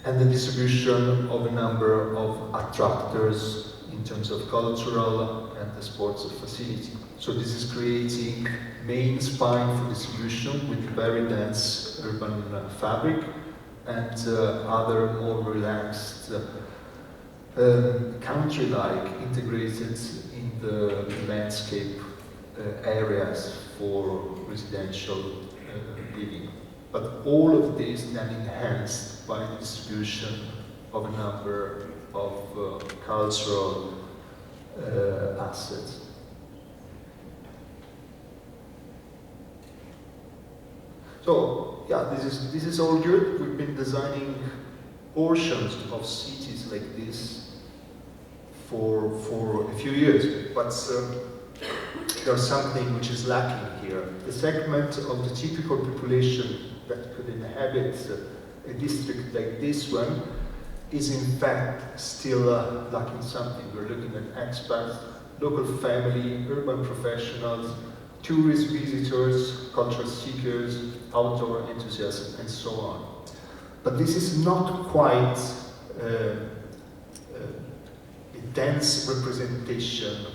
and the distribution of a number of attractors in terms of cultural and the sports facility. So this is creating main spine for distribution with very dense urban fabric and other more relaxed country-like integrated in the landscape areas for residential living. But all of this then enhanced by the distribution of a number of cultural assets. So yeah, this is all good. We've been designing portions of cities like this for a few years, but there's something which is lacking here. The segment of the typical population that could inhabit a district like this one is in fact still lacking something. We're looking at expats, local family, urban professionals, tourist visitors, cultural seekers, outdoor enthusiasts, and so on. But this is not quite a dense representation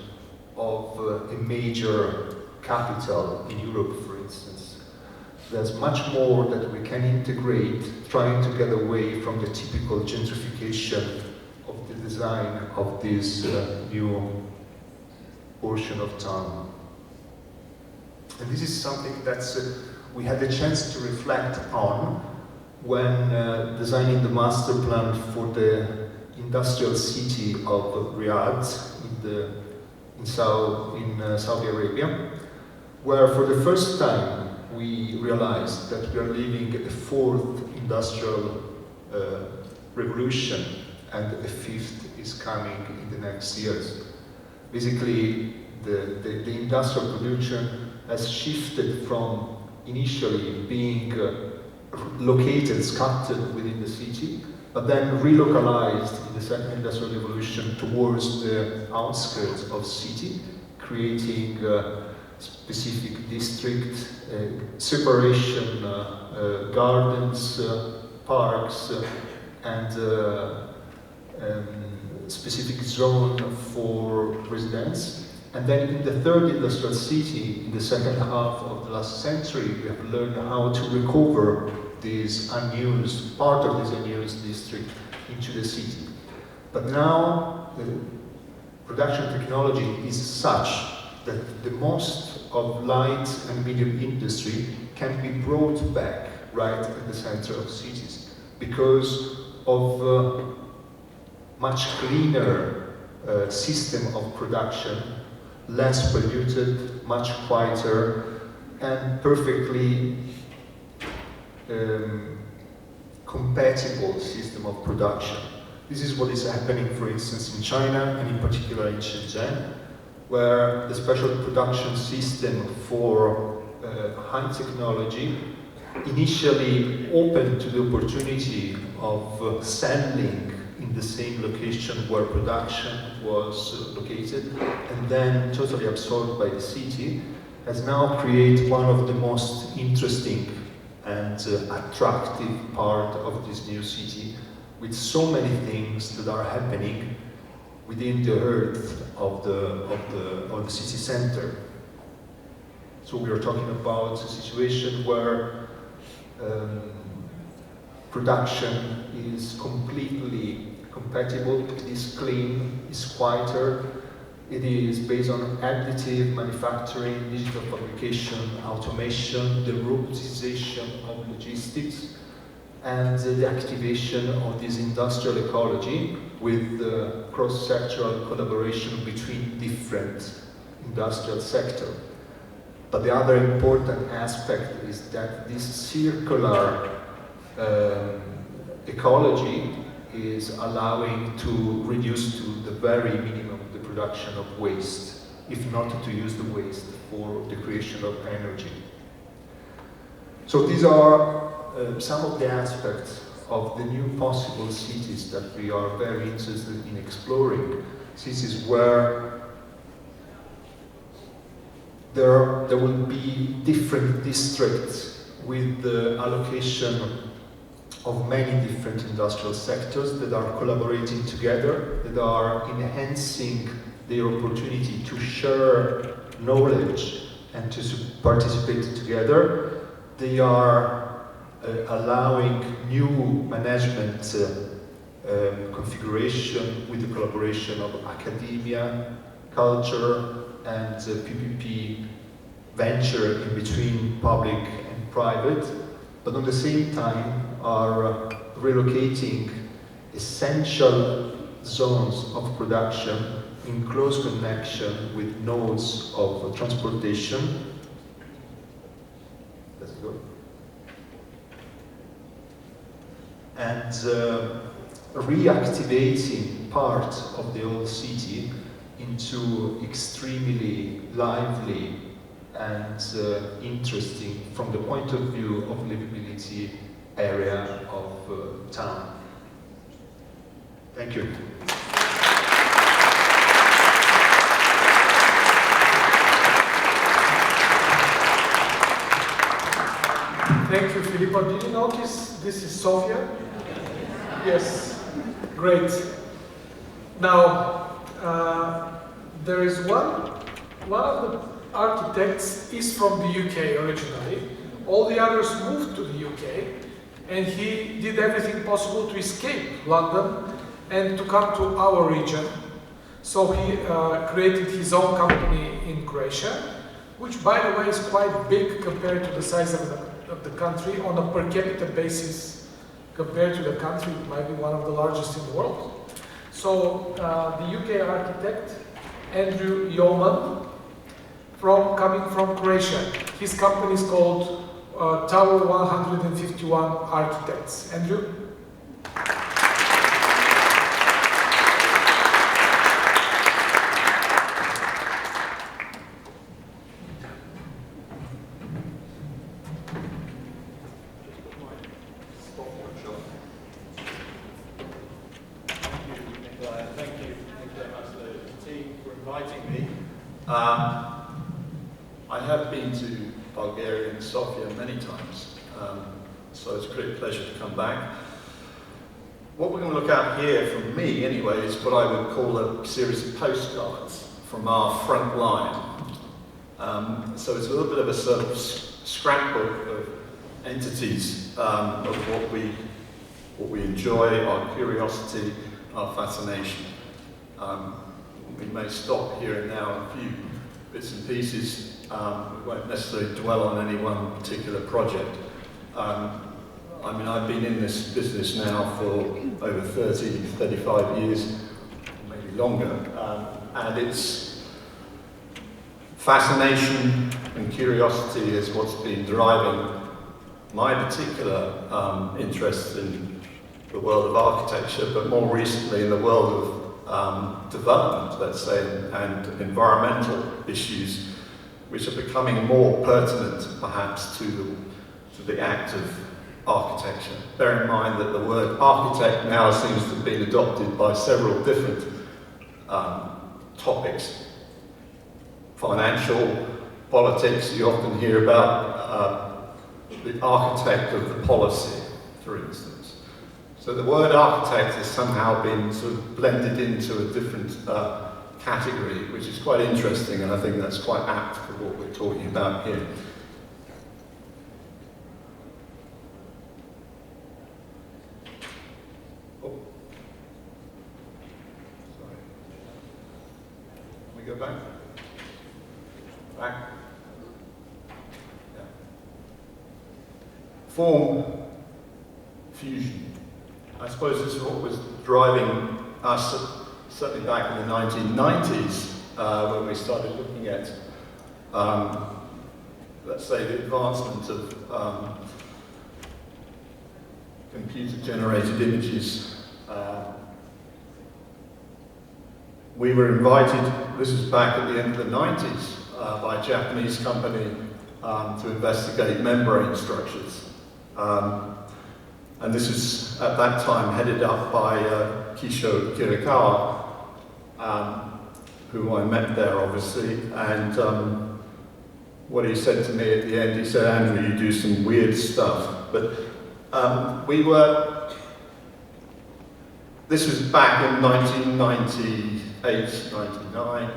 of a major capital in Europe, for instance. There's much more that we can integrate, trying to get away from the typical gentrification of the design of this new portion of town. And this is something that we had the chance to reflect on when designing the master plan for the industrial city of Riyadh in Saudi Arabia, where for the first time we realized that we are living a fourth industrial revolution, and a fifth is coming in the next years. Basically, the industrial production has shifted from initially being located, scattered within the city, but then relocalized in the second industrial revolution towards the outskirts of city, creating specific district, separation, gardens, parks, and specific zone for residents. And then in the third industrial city, in the second half of the last century, we have learned how to recover this unused, part of this unused district into the city. But now the production technology is such that the most of light and medium industry can be brought back right at the center of cities because of much cleaner system of production, less polluted, much quieter, and perfectly compatible system of production. This is what is happening, for instance, in China, and in particular in Shenzhen, where the special production system for high technology initially opened to the opportunity of selling in the same location where production was located, and then totally absorbed by the city, has now created one of the most interesting and attractive part of this new city, with so many things that are happening within the earth of the city center. So we are talking about a situation where production is completely compatible, it is clean, it's quieter, it is based on additive manufacturing, digital fabrication, automation, the robotization of logistics, and the activation of this industrial ecology with cross-sectoral collaboration between different industrial sectors. But the other important aspect is that this circular ecology is allowing to reduce to the very minimum the production of waste, if not to use the waste for the creation of energy. So these are some of the aspects of the new possible cities that we are very interested in exploring. Cities where there will be different districts with the allocation of many different industrial sectors that are collaborating together, that are enhancing their opportunity to share knowledge and to participate together. They are allowing new management configuration with the collaboration of academia, culture, and PPP venture in between public and private, but at the same time are relocating essential zones of production in close connection with nodes of transportation. Let's go. And reactivating part of the old city into extremely lively and interesting, from the point of view of livability, area of town. Thank you. Thank you, Filippo. Did you notice this is Sofia? Yes, great. Now, there is one of the architects is from the UK originally, all the others moved to the UK, and he did everything possible to escape London and to come to our region. So he created his own company in Croatia, which by the way is quite big compared to the size of the country. On a per capita basis, compared to the country, it might be one of the largest in the world. So the UK architect, Andrew Yeoman, coming from Croatia. His company is called Tower 151 Architects. Andrew? I have been to Bulgaria and Sofia many times, so it's a great pleasure to come back. What we're going to look at here, from me anyway, is what I would call a series of postcards from our front line. So it's a little bit of a sort of scrapbook of entities of what we enjoy, our curiosity, our fascination. We may stop here and now on a few bits and pieces. We won't necessarily dwell on any one particular project. I mean, I've been in this business now for over 30, 35 years, maybe longer, and it's fascination and curiosity is what's been driving my particular interest in the world of architecture, but more recently in the world of development, let's say, and environmental issues, which are becoming more pertinent, perhaps, to the act of architecture. Bear in mind that the word architect now seems to have been adopted by several different topics. Financial, politics, you often hear about the architect of the policy, for instance. So the word architect has somehow been sort of blended into a different category, which is quite interesting, and I think that's quite apt for what we're talking about here. Oh. Sorry. Can we go back? Back? Yeah. Form, fusion. I suppose this is what was driving us, certainly back in the 1990s, when we started looking at, let's say, the advancement of computer-generated images. We were invited, this was back at the end of the 90s, by a Japanese company to investigate membrane structures. And this was, at that time, headed up by Kisho Kirikawa, who I met there, obviously. And what he said to me at the end, he said, "Andrew, you do some weird stuff." But this was back in 1998, 99.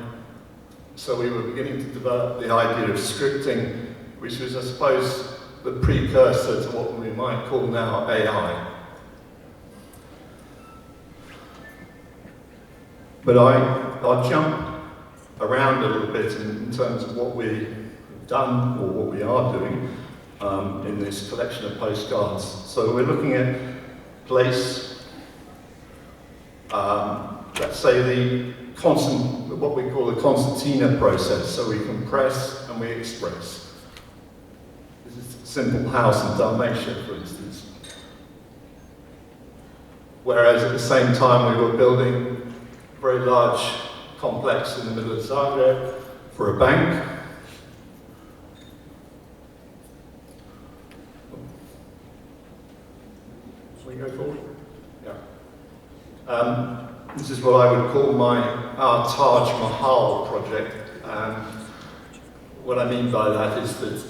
So we were beginning to develop the idea of scripting, which was, I suppose, the precursor to what we might call now AI. But I'll jump around a little bit in terms of what we've done or what we are doing in this collection of postcards. So we're looking at place, let's say what we call the concertina process. So we compress and we express. Simple house in Dalmatia, for instance. Whereas at the same time we were building a very large complex in the middle of Zagreb for a bank. Shall we go forward? Yeah. This is what I would call our Taj Mahal project. What I mean by that is that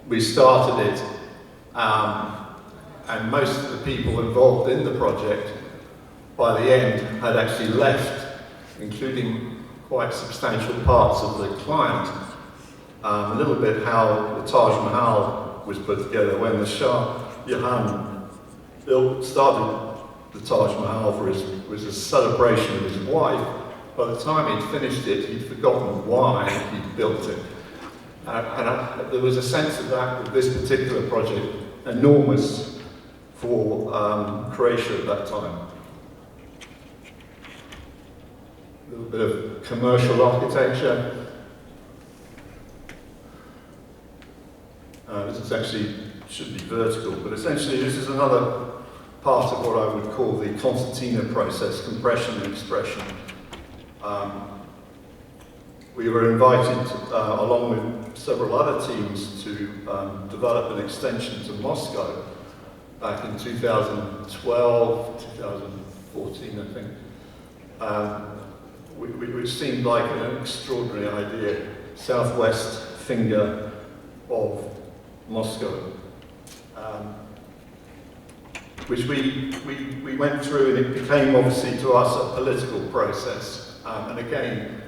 we started it, and most of the people involved in the project, by the end, had actually left, including quite substantial parts of the client. A little bit how the Taj Mahal was put together when the Shah Jahan started the Taj Mahal was a celebration of his wife. By the time he'd finished it, he'd forgotten why he'd built it. And there was a sense of that with this particular project, enormous for Croatia at that time. A little bit of commercial architecture. This is actually, should be vertical, but essentially this is another part of what I would call the concertina process, compression and expression. We were invited, along with several other teams, to develop an extension to Moscow back in 2012, 2014, I think. Which seemed like an extraordinary idea, southwest finger of Moscow. Which we went through, and it became obviously to us a political process. And again,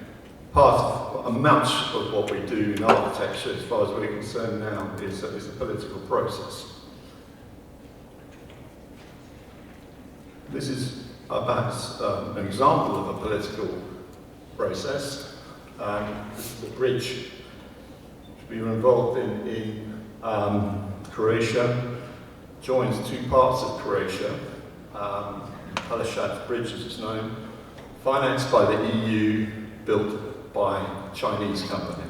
part of much of what we do in architecture, as far as we're concerned now, is a political process. This is perhaps an example of a political process. This is the bridge we were involved in Croatia. Joins two parts of Croatia. Halashat Bridge, as it's known, financed by the EU, built by a Chinese company,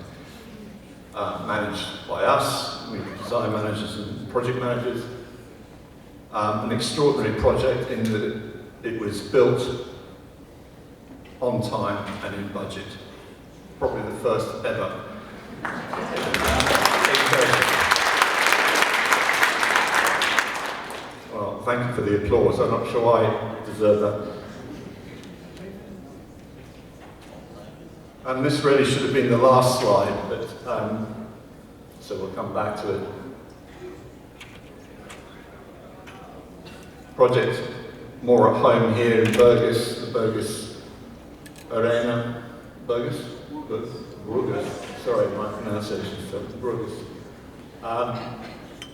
managed by us, we design managers and project managers. An extraordinary project in that it was built on time and in budget. Probably the first ever. Well, thank you for the applause. I'm not sure I deserve that. And this really should have been the last slide, but so we'll come back to it. Project more at home here in Burgos, the Burgos Arena. Burgos? Sorry, my pronunciation is Burgos.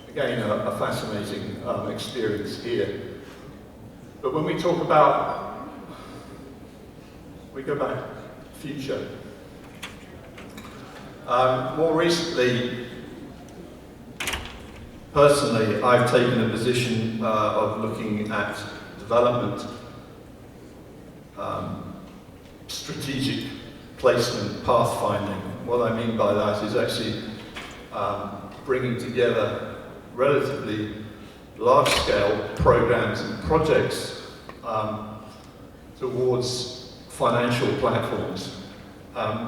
Again, a fascinating experience here. But when we talk about, we go back, future. More recently, personally, I've taken a position of looking at development, strategic placement, pathfinding. What I mean by that is actually bringing together relatively large-scale programs and projects towards financial platforms.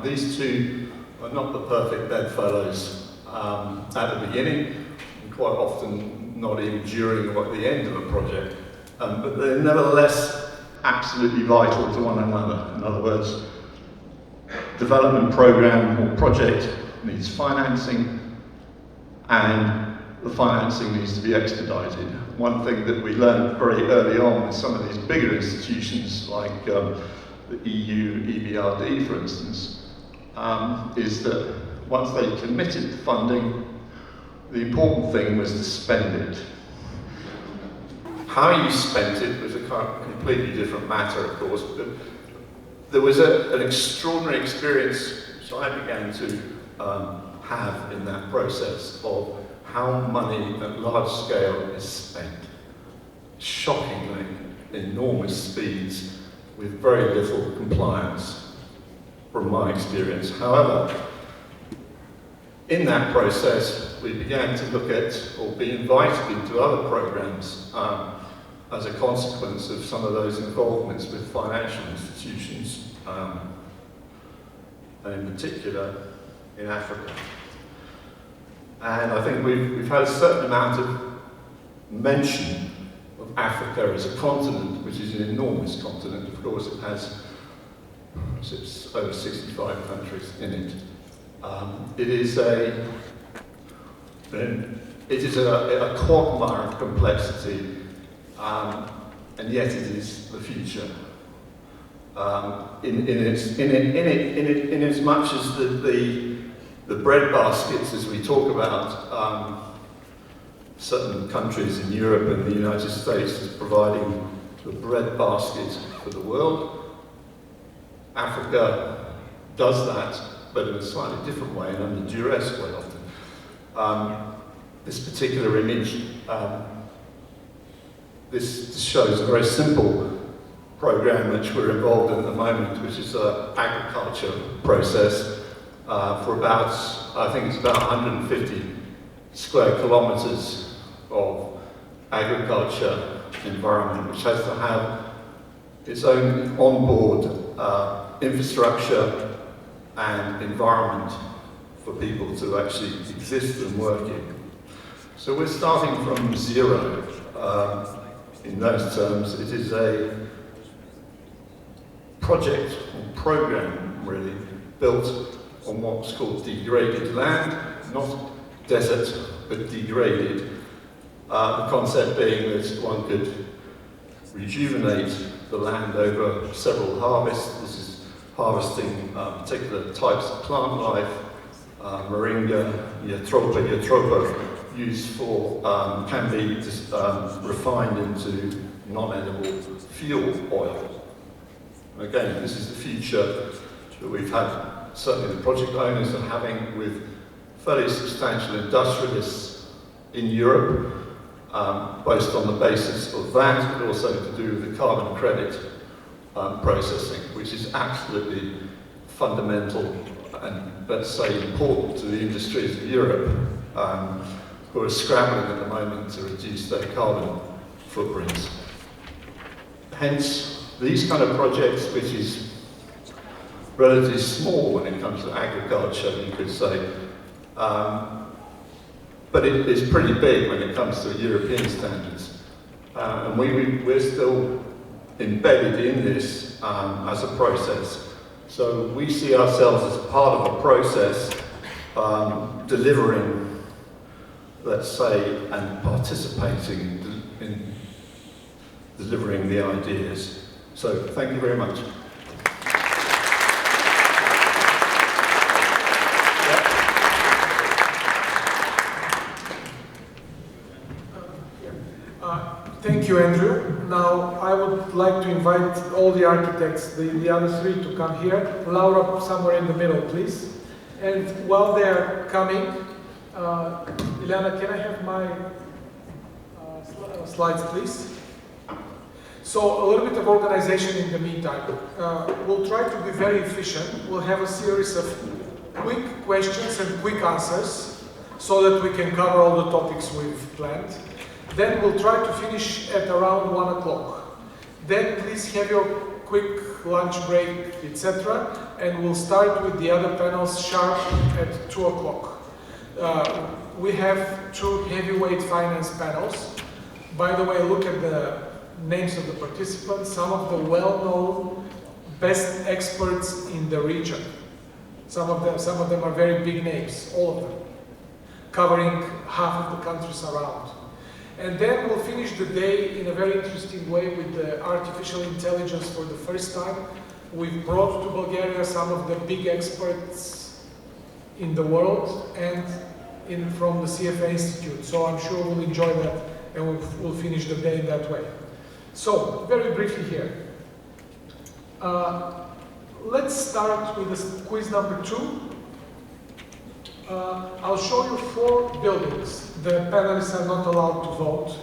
These two are not the perfect bedfellows at the beginning, and quite often not even during or at the end of a project, but they're nevertheless absolutely vital to one another. In other words, development program or project needs financing, and the financing needs to be expedited. One thing that we learned very early on with some of these bigger institutions like the EU, EBRD for instance, is that once they committed to funding, the important thing was to spend it. How you spent it was a completely different matter, of course, but there was an extraordinary experience which I began to have in that process of how money at large scale is spent. Shockingly enormous speeds with very little compliance, from my experience. However, in that process, we began to look at, or be invited into other programs as a consequence of some of those involvements with financial institutions, and in particular in Africa. And I think we've had a certain amount of mention of Africa as a continent, which is an enormous continent. Of course, it has over 65 countries in it. It is a quagmire of complexity, and yet it is the future. In as much as the bread baskets, as we talk about, certain countries in Europe and the United States as providing the bread basket for the world. Africa does that, but in a slightly different way and under duress quite often. This particular image, this shows a very simple program which we're involved in at the moment, which is an agriculture process for about, I think it's about 150 square kilometres of agriculture environment, which has to have its own onboard infrastructure and environment for people to actually exist and work in. So we're starting from zero in those terms. It is a project or program really built on what's called degraded land, not desert but degraded. The concept being that one could rejuvenate the land over several harvests. This is harvesting particular types of plant life, moringa, Yeoman, used for, can be refined into non-edible fuel oil. Again, this is the future that we've had, certainly the project owners are having with fairly substantial industrialists in Europe, based on the basis of that, but also to do with the carbon credit processing, which is absolutely fundamental and, let's say, important to the industries of Europe, who are scrambling at the moment to reduce their carbon footprints. Hence, these kind of projects, which is relatively small when it comes to agriculture, you could say, but it is pretty big when it comes to European standards. And we're still embedded in this as a process. So we see ourselves as part of a process delivering, let's say, and participating in delivering the ideas. So thank you very much. Thank you, Andrew. Now, I would like to invite all the architects, the other three, to come here. Laura, somewhere in the middle, please. And while they're coming, Ileana, can I have my slides, please? So, a little bit of organization in the meantime. We'll try to be very efficient. We'll have a series of quick questions and quick answers so that we can cover all the topics we've planned. Then we'll try to finish at around 1 o'clock. Then please have your quick lunch break, etc. And we'll start with the other panels sharp at 2 o'clock. We have 2 heavyweight finance panels. By the way, look at the names of the participants, some of the well-known best experts in the region. Some of them are very big names, all of them, covering half of the countries around. And then we'll finish the day in a very interesting way with the artificial intelligence for the first time. We've brought to Bulgaria some of the big experts in the world and from the CFA Institute. So I'm sure we'll enjoy that and we'll finish the day in that way. So, very briefly here. Let's start with this quiz number 2. I'll show you 4 buildings. The panelists are not allowed to vote.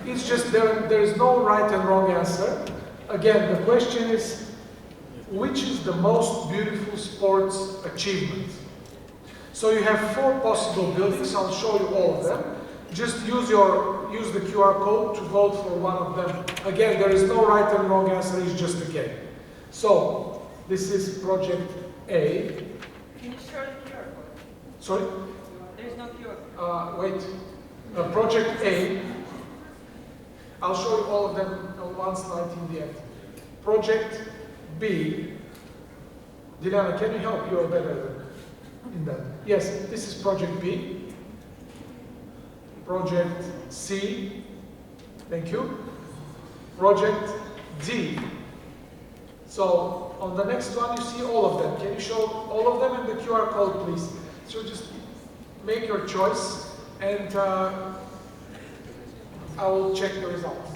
It's just there is no right and wrong answer. Again, the question is, which is the most beautiful sports achievement? So you have 4 possible buildings. I'll show you all of them. Just use the QR code to vote for one of them. Again, there is no right and wrong answer, it's just a game. So, this is project A. Can you show the QR code? Sorry? There's no QR code. Wait. Project A. I'll show you all of them on one slide in the end. Project B. Diana, can you help? You are better in that. Yes, this is project B. Project C, thank you. Project D. So on the next one you see all of them. Can you show all of them and the QR code, please? So just make your choice and I will check the results.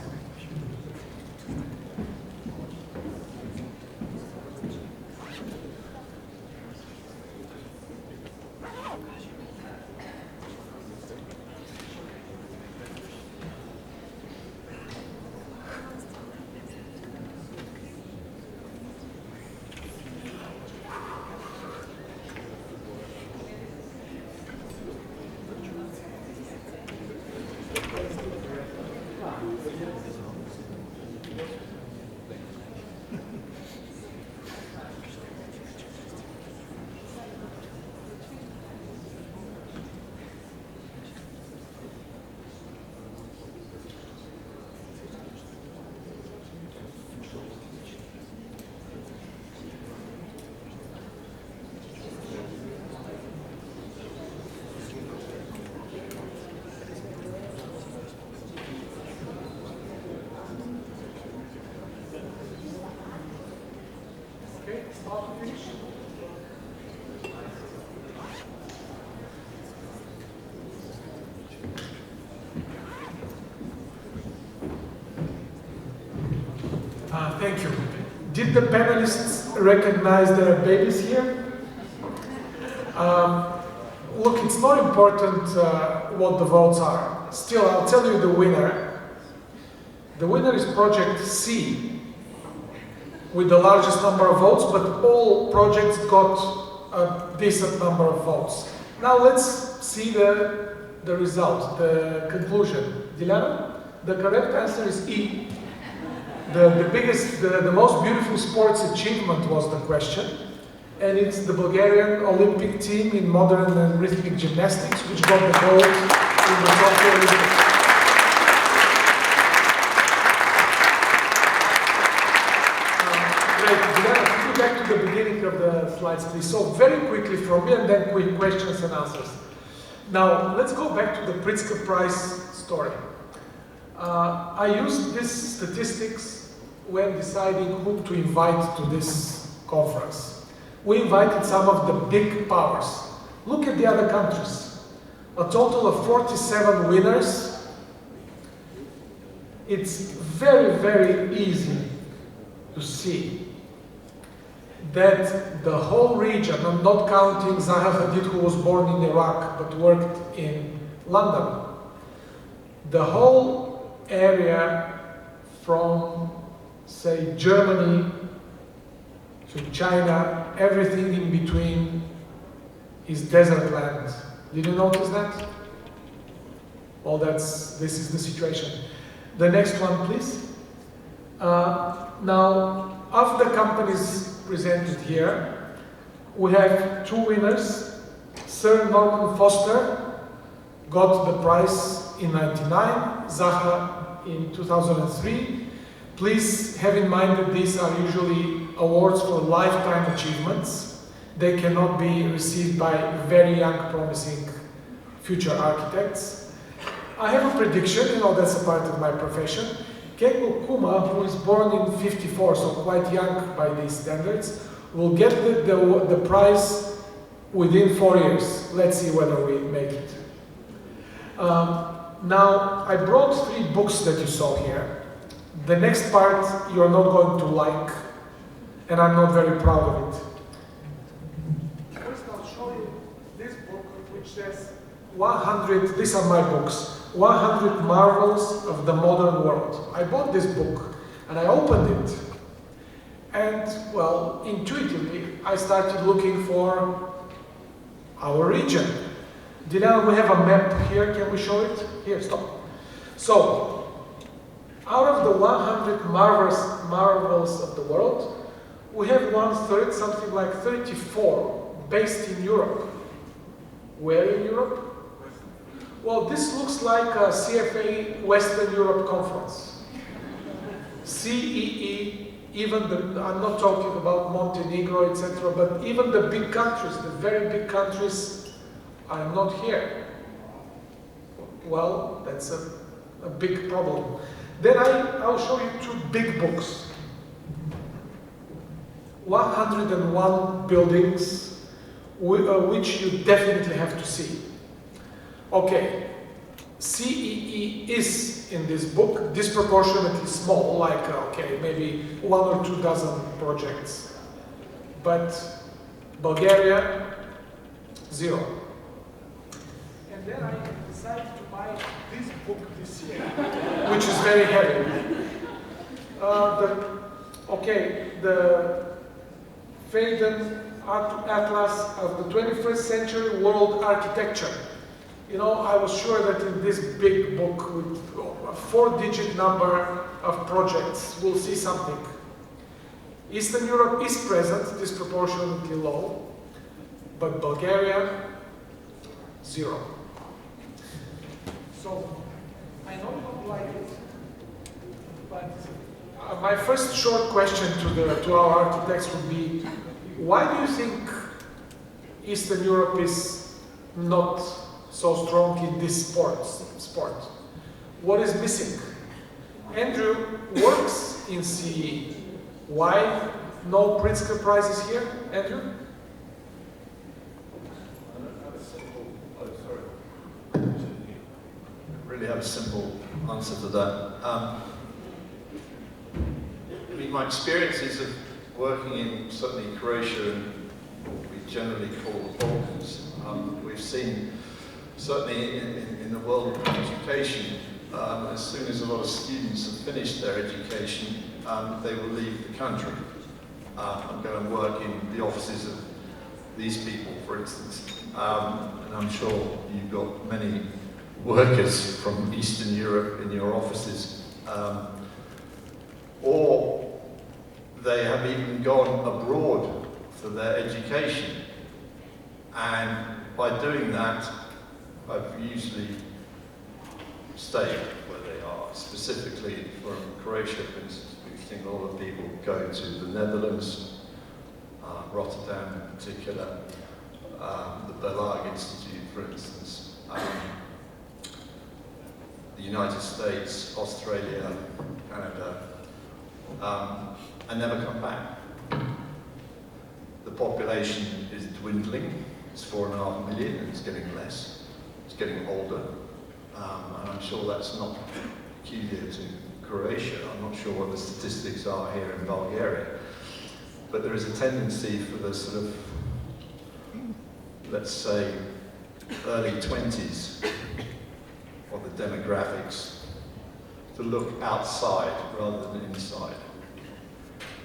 Thank you. Did the panelists recognize their babies here? Look, it's not important what the votes are. Still, I'll tell you the winner. The winner is Project C, with the largest number of votes, but all projects got a decent number of votes. Now let's see the result, the conclusion. Dilara, the correct answer is E. The most beautiful sports achievement was the question, and it's the Bulgarian Olympic team in modern and rhythmic gymnastics, which got the gold in the Tokyo Olympics. Great, Dilara, could you back to the beginning of the slides, please? So very quickly from me, and then quick questions and answers. Now, let's go back to the Pritzker Prize story. I used these statistics when deciding whom to invite to this conference. We invited some of the big powers. Look at the other countries. A total of 47 winners. It's very, very easy to see that the whole region, I'm not counting Zaha Hadid, who was born in Iraq but worked in London, the whole area from, say, Germany to China, everything in between is desert land. Did you notice that? Well, this is the situation. The next one, please. Now, of the companies presented here, we have two winners. Sir Norman Foster got the prize in '99, Zaha in 2003. Please have in mind that these are usually awards for lifetime achievements. They cannot be received by very young, promising future architects. I have a prediction, that's a part of my profession. Kengo Kuma, who is born in '54, so quite young by these standards, will get the prize within 4 years. Let's see whether we make it. Now, I brought 3 books that you saw here. The next part you're not going to like, and I'm not very proud of it. First, I'll show you this book, which says 100, these are my books, 100 Marvels of the Modern World. I bought this book, and I opened it. And, well, intuitively, I started looking for our region. Dilara, we have a map here. Can we show it? Here, stop. So, out of the 100 marvels of the world, we have 1/3, something like 34, based in Europe. Where in Europe? Well, this looks like a CFA Western Europe conference. CEE, I'm not talking about Montenegro, etc., but even the big countries, the very big countries, are not here. Well, that's a big problem. Then I'll show you 2 big books. 101 buildings, which you definitely have to see. Okay, CEE is in this book disproportionately small, like okay, maybe 1 or 2 dozen projects, but Bulgaria, 0. And then I decided to buy this book this year, which is very heavy. The Faden Atlas of the 21st Century World Architecture. You know, I was sure that in this big book with a 4-digit number of projects, we'll see something. Eastern Europe is present, disproportionately low, but Bulgaria, 0. So, I know you don't like it, but my first short question to our architects would be, why do you think Eastern Europe is not so strong in this sport? What is missing? Andrew works in CEE. Why no Pritzker prizes here, Andrew? Really have a simple answer to that. I mean, my experiences of working in certainly Croatia and what we generally call the Balkans, we've seen certainly in the world of education, as soon as a lot of students have finished their education, they will leave the country and go and work in the offices of these people, for instance. And I'm sure you've got many workers from Eastern Europe in your offices. Or they have even gone abroad for their education. And by doing that, I've usually stayed where they are. Specifically from Croatia, for instance, we've seen a lot of people go to the Netherlands, Rotterdam in particular, the Belag Institute, for instance, the United States, Australia, Canada, and never come back. The population is dwindling. It's 4.5 million, and it's getting less. It's getting older, and I'm sure that's not peculiar to Croatia. I'm not sure what the statistics are here in Bulgaria, but there is a tendency for the sort of, let's say, early 20s of the demographics to look outside rather than inside.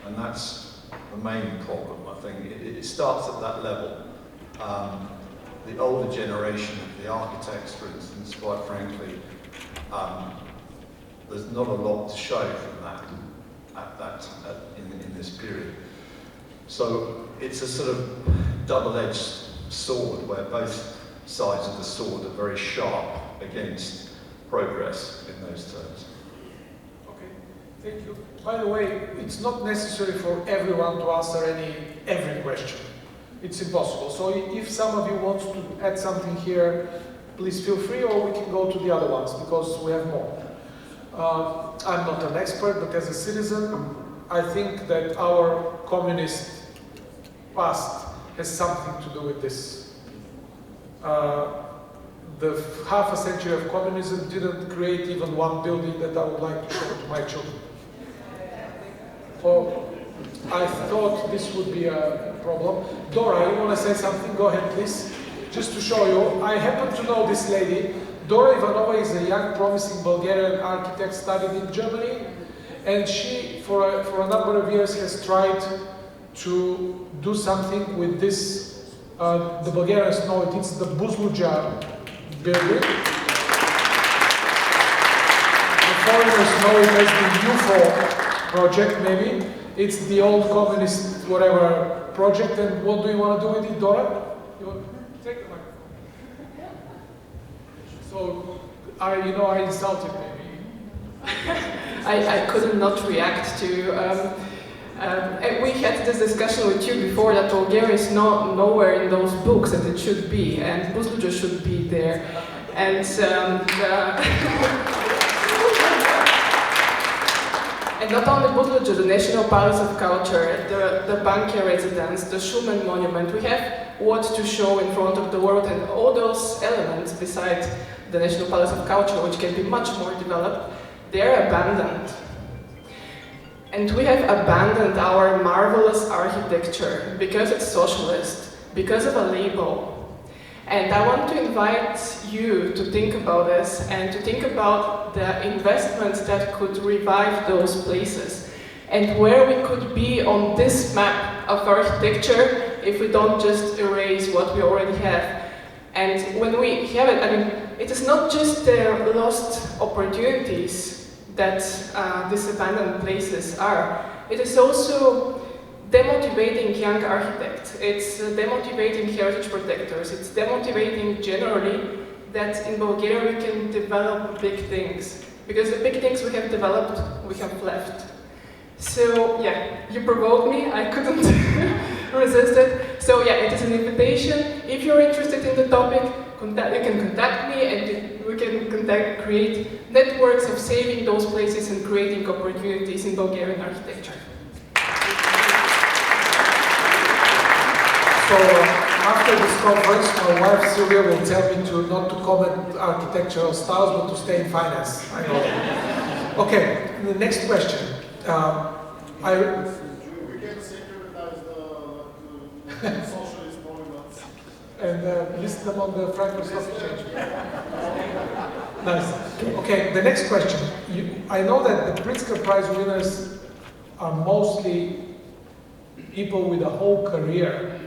And that's the main problem, I think. It starts at that level. The older generation of the architects, for instance, quite frankly, there's not a lot to show from that in this period. So it's a sort of double-edged sword where both sides of the sword are very sharp against progress in those terms. Okay, thank you. By the way, it's not necessary for everyone to answer every question. It's impossible. So if some of you want to add something here, please feel free, or we can go to the other ones because we have more. I'm not an expert, but as a citizen, I think that our communist past has something to do with this. The half a century of communism didn't create even one building that I would like to show to my children. So I thought this would be a problem. Dora, you want to say something? Go ahead, please. Just to show you, I happen to know this lady. Dora Ivanova is a young, promising Bulgarian architect studied in Germany, and she, for a number of years, has tried to do something with this. The Bulgarians know it. It's the Buzluja building. The foreigners know it as the UFO project, maybe. It's the old communist whatever project. And what do you want to do with it, Dora? You want to take the microphone. So, I insulted maybe. I could not react to. We had this discussion with you before that Bulgaria is nowhere in those books that it should be, and Buzluja should be there. And and not only Buzluja, the National Palace of Culture, the Bankia residence, the Schumann Monument, we have what to show in front of the world, and all those elements besides the National Palace of Culture, which can be much more developed, they're abandoned. And we have abandoned our marvelous architecture because it's socialist, because of a label. And I want to invite you to think about this and to think about the investments that could revive those places and where we could be on this map of architecture if we don't just erase what we already have. And when we have it, I mean, it is not just the lost opportunities that these abandoned places are. It is also demotivating young architects. It's demotivating heritage protectors. It's demotivating generally that in Bulgaria we can develop big things. Because the big things we have developed, we have left. So yeah, you provoked me, I couldn't resist it. So yeah, it is an invitation. If you're interested in the topic, you can contact me and we can create networks of saving those places and creating opportunities in Bulgarian architecture. So after this conference, my wife Sylvia will tell me not to comment architectural styles, but to stay in finance. I know. Okay, the next question. We can securitize the socialist movements. And list them on the Frankfurt Stock Exchange. Nice. Okay, the next question. I know that the Pritzker Prize winners are mostly people with a whole career,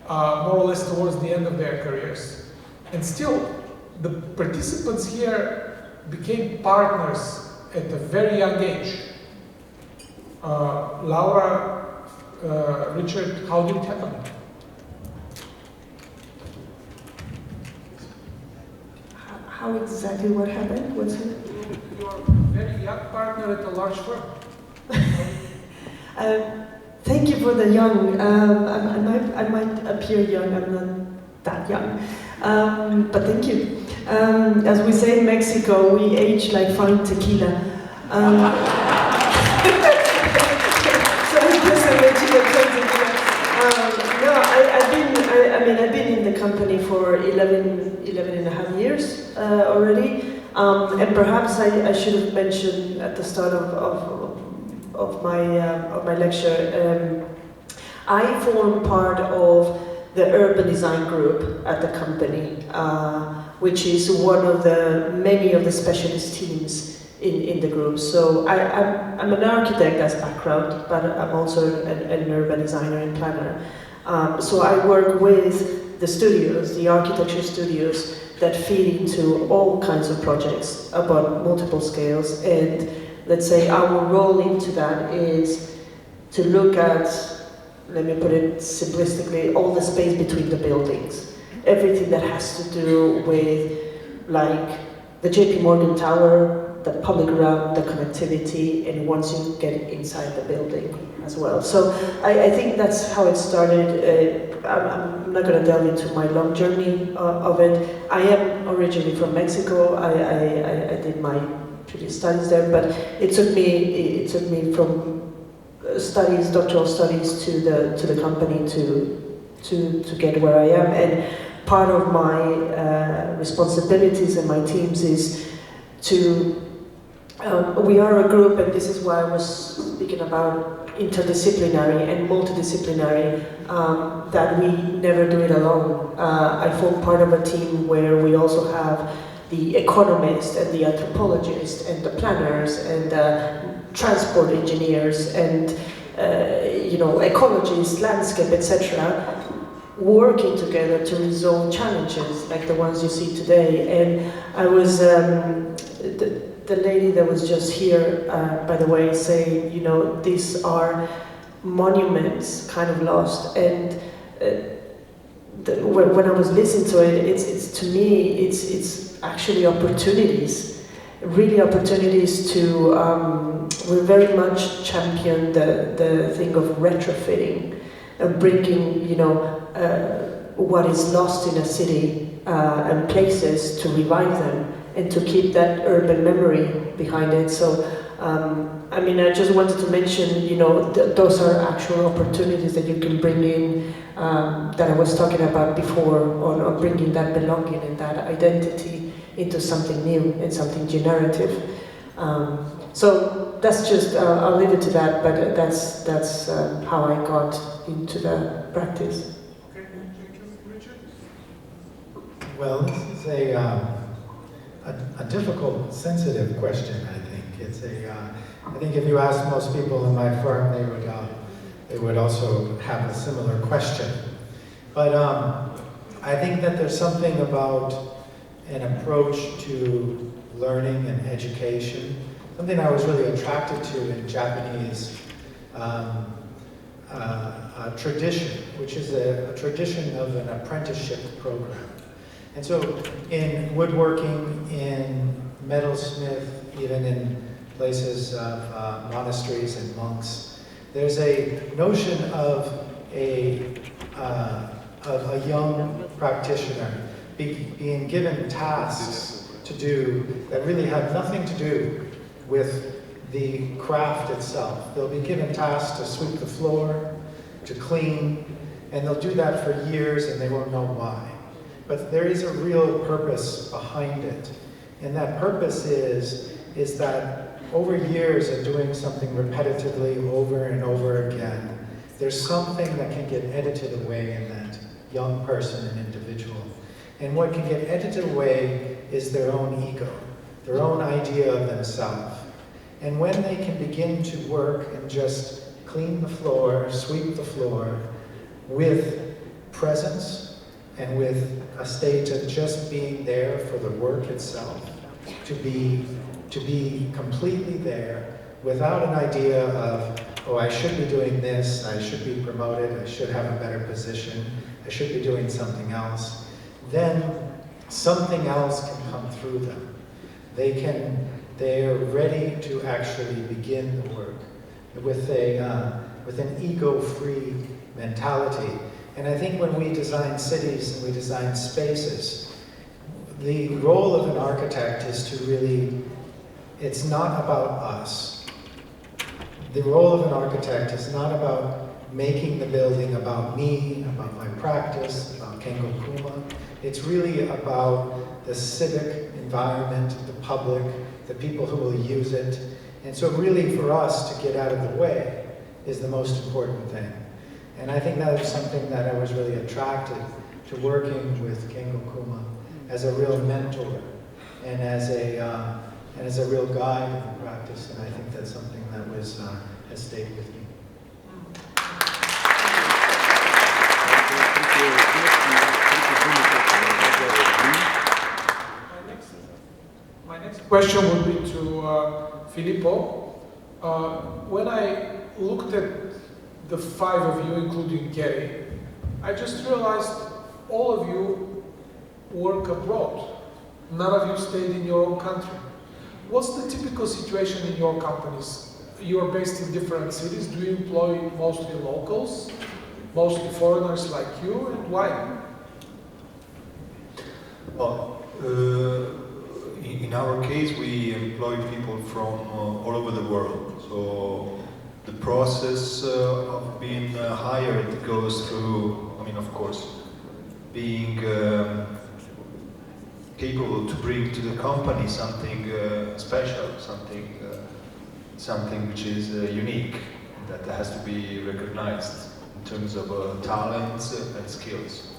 more or less towards the end of their careers. And still, the participants here became partners at a very young age. Laura, Richard, how did it happen? How exactly what happened? What's it? You're a very young partner at a large firm. Thank you for the young. I might appear young, I'm not that young. But thank you. As we say in Mexico, we age like fine tequila. I've been in the company for 11 and a half years already. And perhaps I should have mentioned at the start of my lecture, I form part of the urban design group at the company, which is one of the many of the specialist teams in the group. So I'm an architect as background, but I'm also an urban designer and planner. So I work with the studios, the architecture studios that feed into all kinds of projects about multiple scales, and let's say our role into that is to look at, let me put it simplistically, all the space between the buildings. Everything that has to do with, like, the JP Morgan Tower, the public realm, the connectivity, and once you get inside the building as well. So I think that's how it started. I'm not going to delve into my long journey of it. I am originally from Mexico. I did my previous studies there, but it took me from studies, doctoral studies, to the company to get where I am. And part of my responsibilities and my teams is to we are a group, and this is why I was speaking about interdisciplinary and multidisciplinary, that we never do it alone. I form part of a team where we also have the economists and the anthropologists and the planners and the transport engineers and ecologists, landscape, etc., working together to resolve challenges like the ones you see today. And I was the lady that was just here, by the way, saying, these are monuments kind of lost. And when I was listening to it, it's to me, it's actually opportunities, really opportunities to, we very much champion the thing of retrofitting and bringing, what is lost in a city and places to revive them and to keep that urban memory behind it. So I mean, I just wanted to mention, you know, those are actual opportunities that you can bring in, that I was talking about before, on bringing that belonging and that identity into something new and something generative. So that's just, I'll leave it to that, but that's how I got into the practice. Okay, thank you. Richard? Well, this is a difficult, sensitive question, I think. It's I think if you ask most people in my firm, they would also have a similar question. But I think that there's something about an approach to learning and education, something I was really attracted to in Japanese tradition, which is a tradition of an apprenticeship program. And so in woodworking, in metalsmith, even in places of monasteries and monks, there's a notion of a young practitioner being given tasks to do that really have nothing to do with the craft itself. They'll be given tasks to sweep the floor, to clean, and they'll do that for years and they won't know why. But there is a real purpose behind it. And that purpose is that over years of doing something repetitively over and over again, there's something that can get edited away in that young person and individual. And what can get edited away is their own ego, their own idea of themselves. And when they can begin to work and just clean the floor, sweep the floor with presence and with a state of just being there for the work itself, to be completely there without an idea of, oh, I should be doing this, I should be promoted, I should have a better position, I should be doing something else, then something else can come through them. They're ready to actually begin the work with an ego-free mentality. And I think when we design cities and we design spaces, the role of an architect is to really, it's not about us. The role of an architect is not about making the building about me, about my practice, about Kengo Kuma. It's really about the civic environment, the public, the people who will use it. And so really for us to get out of the way is the most important thing. And I think that is something that I was really attracted to working with Kengo Kuma as a real mentor and as a real guide in the practice. And I think that's something that has stayed with me. My next question would be to Filippo. When I looked at the five of you, including Gary, I just realized all of you work abroad. None of you stayed in your own country. What's the typical situation in your companies? You're based in different cities. Do you employ mostly locals, mostly foreigners like you, and why? Well, in our case, we employ people from all over the world. So the process of being hired goes through, I mean, of course, being capable to bring to the company something special, something which is unique, that has to be recognized in terms of talents and skills.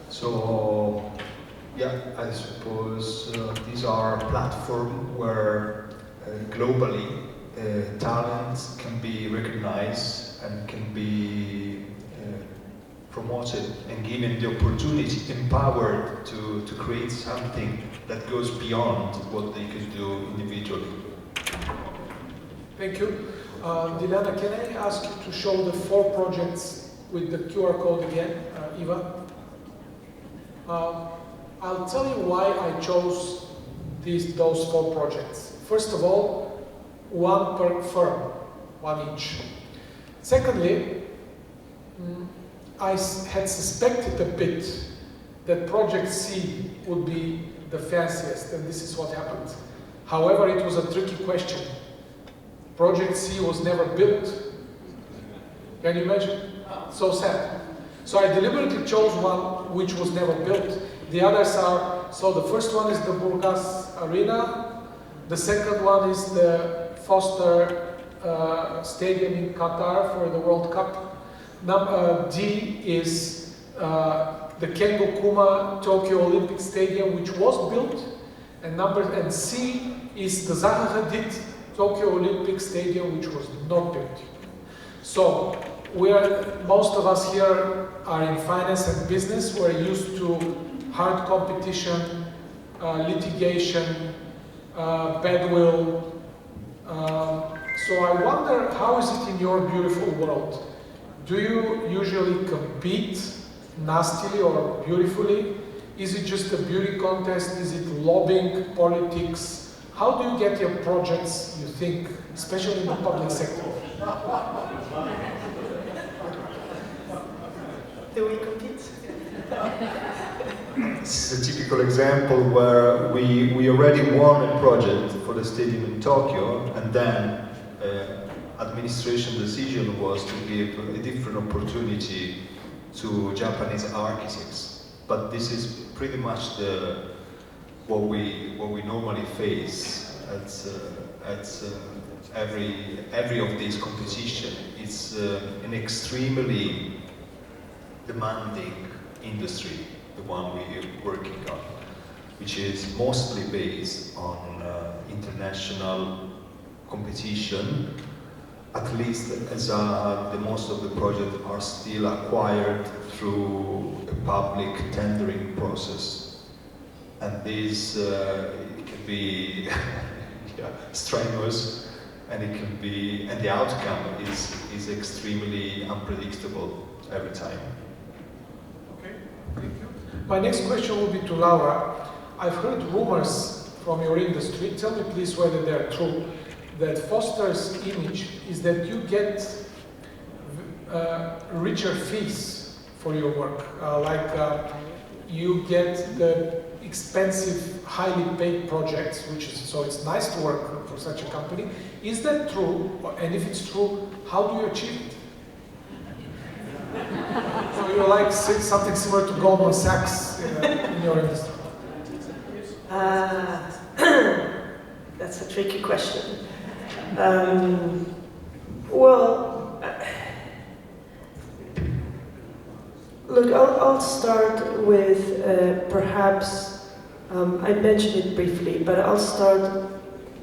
So, yeah, I suppose these are platforms where globally talents can be recognized and can be promoted and given the opportunity, empowered to create something that goes beyond what they can do individually. Thank you. Dilyana, can I ask you to show the 4 projects with the QR code again, Eva? I'll tell you why I chose those 4 projects. First of all, 1 per firm, 1 each. Secondly, I had suspected a bit that Project C would be the fanciest, and this is what happened. However, it was a tricky question. Project C was never built. Can you imagine? So sad. So I deliberately chose one which was never built. The others are, so the first one is the Burgas Arena, the second one is the Foster Stadium in Qatar for the World Cup. D is the Kengo Kuma Tokyo Olympic Stadium, which was built, and C is the Zaha Hadid Tokyo Olympic Stadium, which was not built. So most of us here are in finance and business. We're used to hard competition, litigation, badwill. So I wonder, how is it in your beautiful world? Do you usually compete nastily or beautifully? Is it just a beauty contest? Is it lobbying, politics? How do you get your projects, you think, especially in the public sector? Do we compete? This is a typical example where we already won a project for the stadium in Tokyo, and then administration decision was to give a different opportunity to Japanese architects. But this is pretty much what we normally face at every of these competitions. It's an extremely demanding industry, the one we're working on, which is mostly based on international competition. At least as the most of the projects are still acquired through a public tendering process, and this it can be strenuous, and it can be, and the outcome is extremely unpredictable every time. Okay, thank you. My next question will be to Laura. I've heard rumors from your industry, tell me please whether they're true, that Foster's image is that you get richer fees for your work. You get the expensive, highly paid projects, so it's nice to work for such a company. Is that true? And if it's true, how do you achieve it? So you're like something similar to Goldman Sachs in your industry. That's a tricky question. Look, I'll start with perhaps, I mentioned it briefly, but I'll start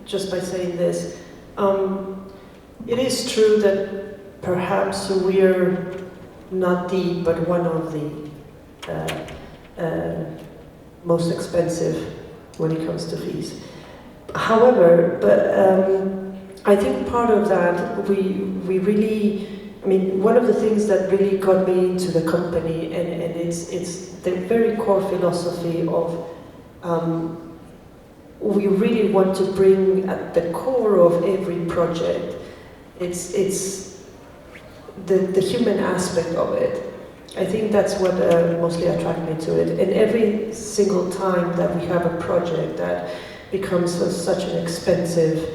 just by saying this. It is true that perhaps we're not but one of the most expensive when it comes to fees. However, I think part of that, we really, one of the things that really got me into the company, and it's the very core philosophy of we really want to bring at the core of every project, it's the human aspect of it. I think that's what mostly attracted me to it. And every single time that we have a project that becomes such an expensive,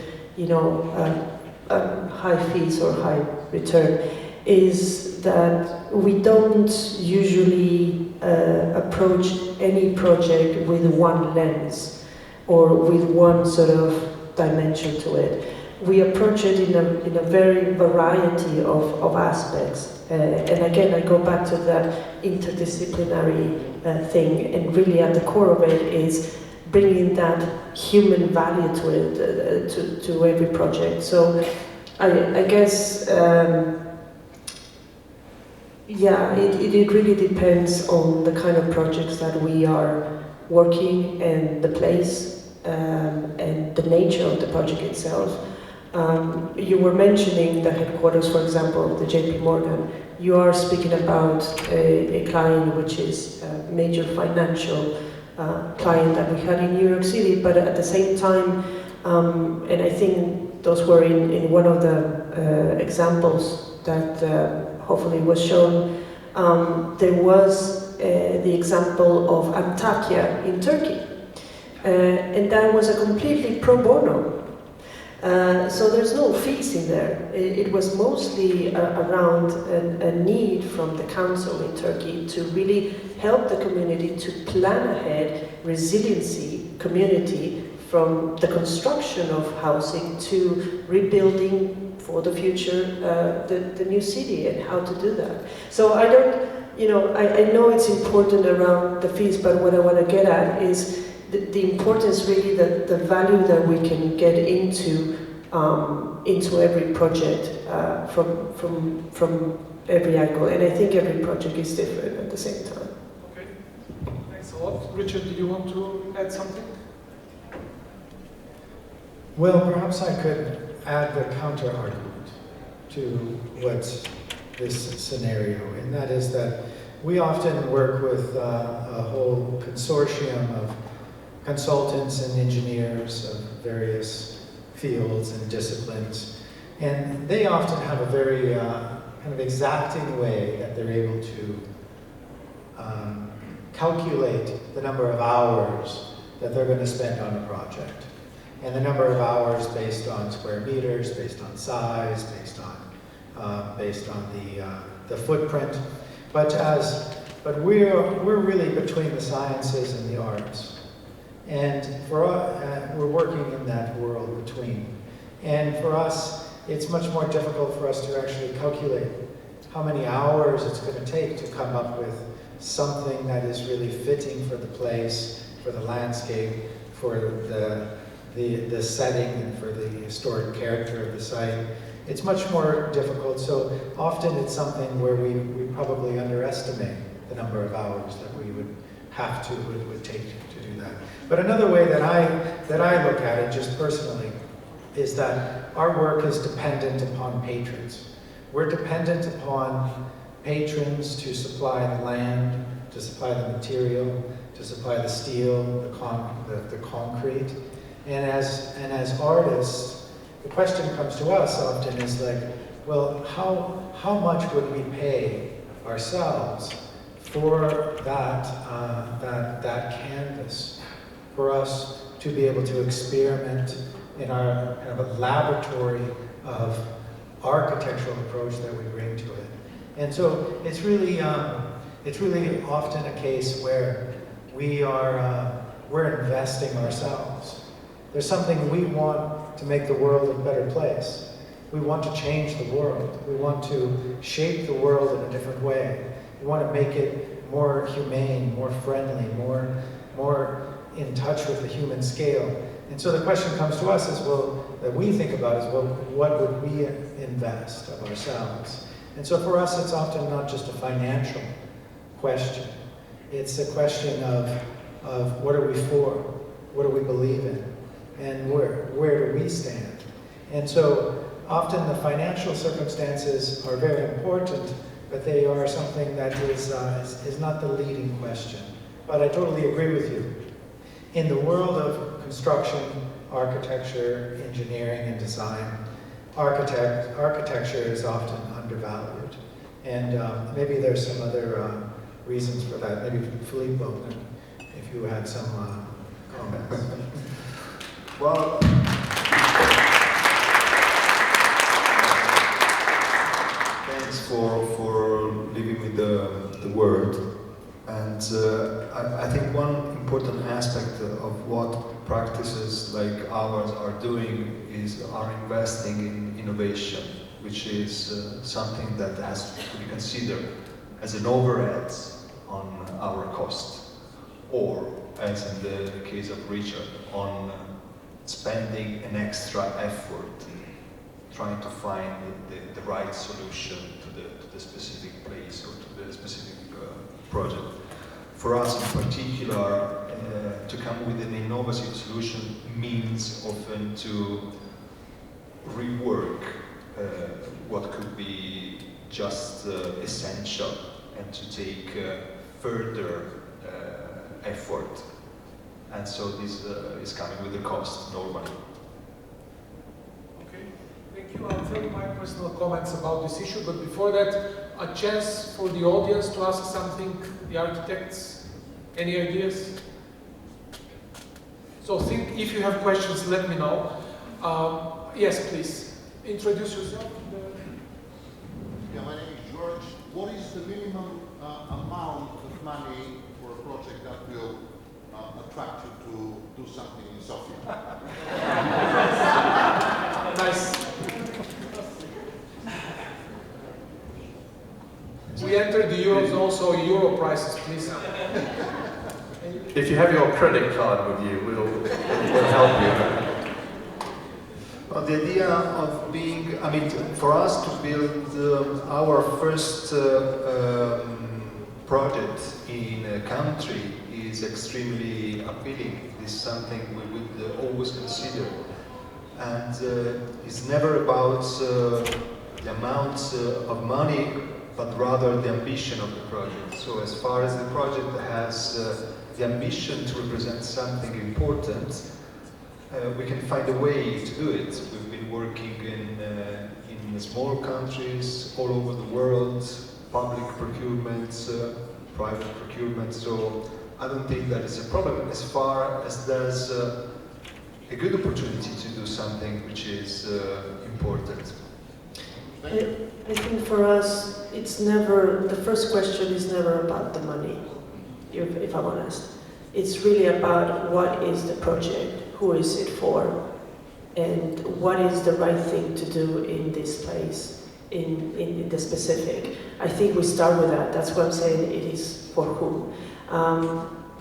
high fees or high return, is that we don't usually approach any project with one lens or with one sort of dimension to it. We approach it in a very variety of aspects. And again, I go back to that interdisciplinary thing, and really at the core of it is bringing that human value to it, to every project. So I guess, it really depends on the kind of projects that we are working and the place and the nature of the project itself. You were mentioning the headquarters, for example, of the JP Morgan. You are speaking about a client which is a major financial client that we had in New York City, but at the same time, and I think those were in one of the examples that hopefully was shown, there was the example of Antakya in Turkey. And that was a completely pro bono. So there's no fees in there. It was mostly around a need from the council in Turkey to really help the community to plan ahead resiliency, community, from the construction of housing to rebuilding for the future the new city and how to do that. So I don't, I know it's important around the fees, but what I want to get at is the importance, really, the value that we can get into every project from every angle, and I think every project is different at the same time. Okay, thanks a lot. Richard, do you want to add something? Well, perhaps I could add the counter-argument to what's this scenario, and that is that we often work with a whole consortium of consultants and engineers of various fields and disciplines, and they often have a very kind of exacting way that they're able to calculate the number of hours that they're going to spend on a project, and the number of hours based on square meters, based on size, based on the footprint. But we're really between the sciences and the arts, and for us, we're working in that world between. And for us, it's much more difficult for us to actually calculate how many hours it's going to take to come up with something that is really fitting for the place, for the landscape, for the setting, and for the historic character of the site. It's much more difficult, so often it's something where we probably underestimate the number of hours that we would have to, would take to do that. But another way that I look at it, just personally, is that our work is dependent upon patrons. We're dependent upon patrons to supply the land, to supply the material, to supply the steel, the concrete. And as artists, the question comes to us often is like, well, how much would we pay ourselves for that canvas, for us to be able to experiment in our kind of a laboratory of architectural approach that we bring to it. And so it's really often a case where we're investing ourselves. There's something we want to make the world a better place. We want to change the world. We want to shape the world in a different way. We want to make it more humane, more friendly, more in touch with the human scale. And so the question comes to us that we think about is, well, what would we invest of ourselves? And so for us, it's often not just a financial question. It's a question of what are we for? What do we believe in? And where do we stand? And so often the financial circumstances are very important, but they are something that is not the leading question. But I totally agree with you. In the world of construction, architecture, engineering, and design, architecture is often undervalued. And maybe there's some other reasons for that. Maybe Filippo, if you had some comments. Well, thanks for leaving me the word. And I think one important aspect of what practices like ours are doing are investing in innovation, which is something that has to be considered as an overhead on our cost, or as in the case of Richard, on spending an extra effort trying to find the right solution to the specific place or to the specific project. For us in particular, to come with an innovative solution means often to rework what could be just essential and to take further effort. And so this is coming with a cost normally. Okay, thank you. I'll tell you my personal comments about this issue, but before that, a chance for the audience to ask something, the architects. Any ideas? So if you have questions, let me know. Yes, please. Introduce yourself. Yeah, my name is George. What is the minimum amount of money for a project that will attract you to do something in Sofia? Nice. We entered the Eurozone, so Euro prices, please. If you have your credit card with you, we'll help you. Well, the idea of being, I mean, for us to build our first project in a country is extremely appealing. It's something we would always consider. And it's never about the amount of money, but rather the ambition of the project. So as far as the project has the ambition to represent something important, we can find a way to do it. We've been working in small countries all over the world, public procurement, private procurement, so I don't think that is a problem as far as there's a good opportunity to do something which is important. I think for us, it's never, the first question is never about the money, if I'm honest. It's really about what is the project, who is it for, and what is the right thing to do in this place, in the specific. I think we start with that. That's what I'm saying, it is for whom.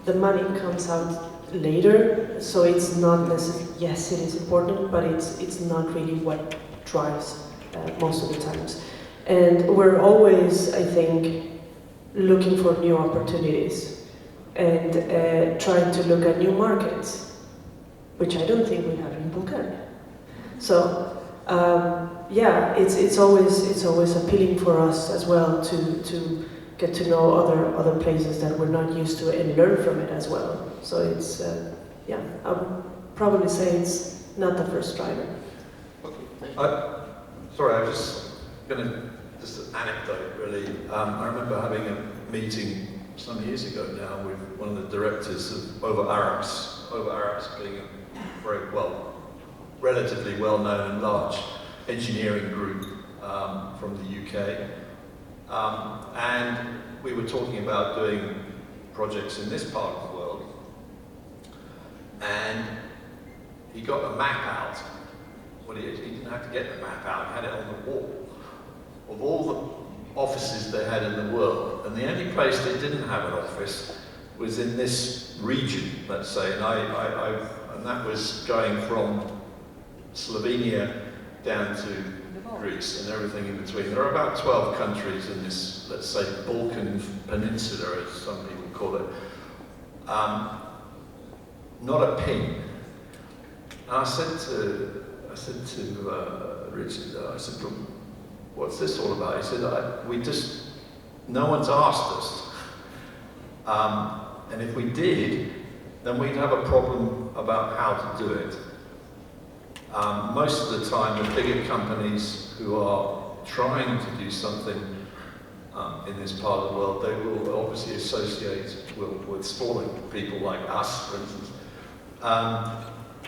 The money comes out later, so it's not necessarily, yes, it is important, but it's not really what drives most of the times. And we're always, I think, looking for new opportunities and trying to look at new markets, which I don't think we have in Bulgaria. So, yeah, it's always appealing for us as well to get to know other places that we're not used to and learn from it as well. So it's, yeah, I would probably say it's not the first driver. Sorry, I was just an anecdote really. I remember having a meeting some years ago now with one of the directors of Over Arabs being a very relatively well-known and large engineering group from the UK. And we were talking about doing projects in this part of the world. And he got a map out. Well, he didn't have to get the map out, he had it on the wall of all the offices they had in the world. And the only place they didn't have an office was in this region, let's say. And that was going from Slovenia down to Greece and everything in between. There are about 12 countries in this, let's say, Balkan Peninsula, as some people call it. Not a pin. And I said to Richard, I said, what's this all about? He said, no one's asked us. And if we did, then we'd have a problem about how to do it. Most of the time, the bigger companies who are trying to do something in this part of the world, they will obviously associate with smaller people like us, for instance,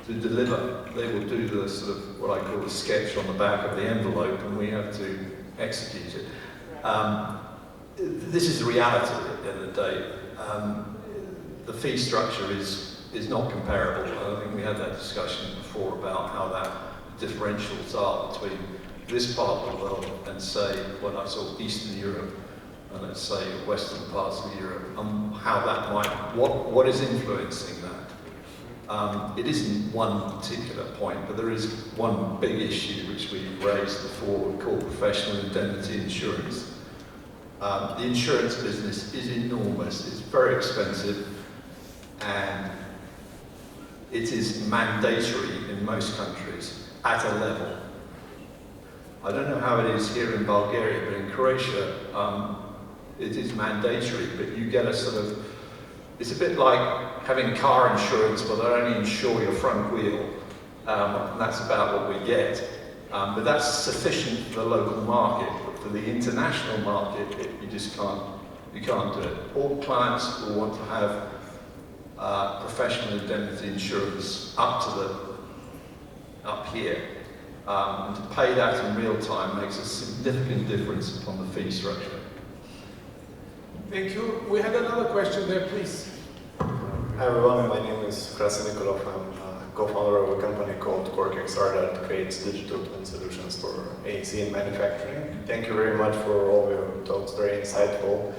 to deliver. They will do the sort of what I call the sketch on the back of the envelope, and we have to execute it. This is the reality at the end of the day. The fee structure is not comparable. I think we had that discussion before about how that differentials are between this part of the world and, say, what I saw Eastern Europe and, let's say, Western parts of Europe, and how that might, what is influencing that. It isn't one particular point, but there is one big issue which we raised before, called professional indemnity insurance. The insurance business is enormous, it's very expensive, and it is mandatory in most countries at a level. I don't know how it is here in Bulgaria, but in Croatia, it is mandatory, but you get a sort of, it's a bit like having car insurance, but they only insure your front wheel, and that's about what we get. But that's sufficient for the local market, but for the international market, you just can't do it. All clients will want to have professional indemnity insurance up here. And to pay that in real time makes a significant difference upon the fee structure. Thank you. We had another question there, please. Hi everyone, my name is Nikolay. I'm co-founder of a company called CorkXR that creates digital twin solutions for AEC and manufacturing. Thank you very much for all your talks, very insightful.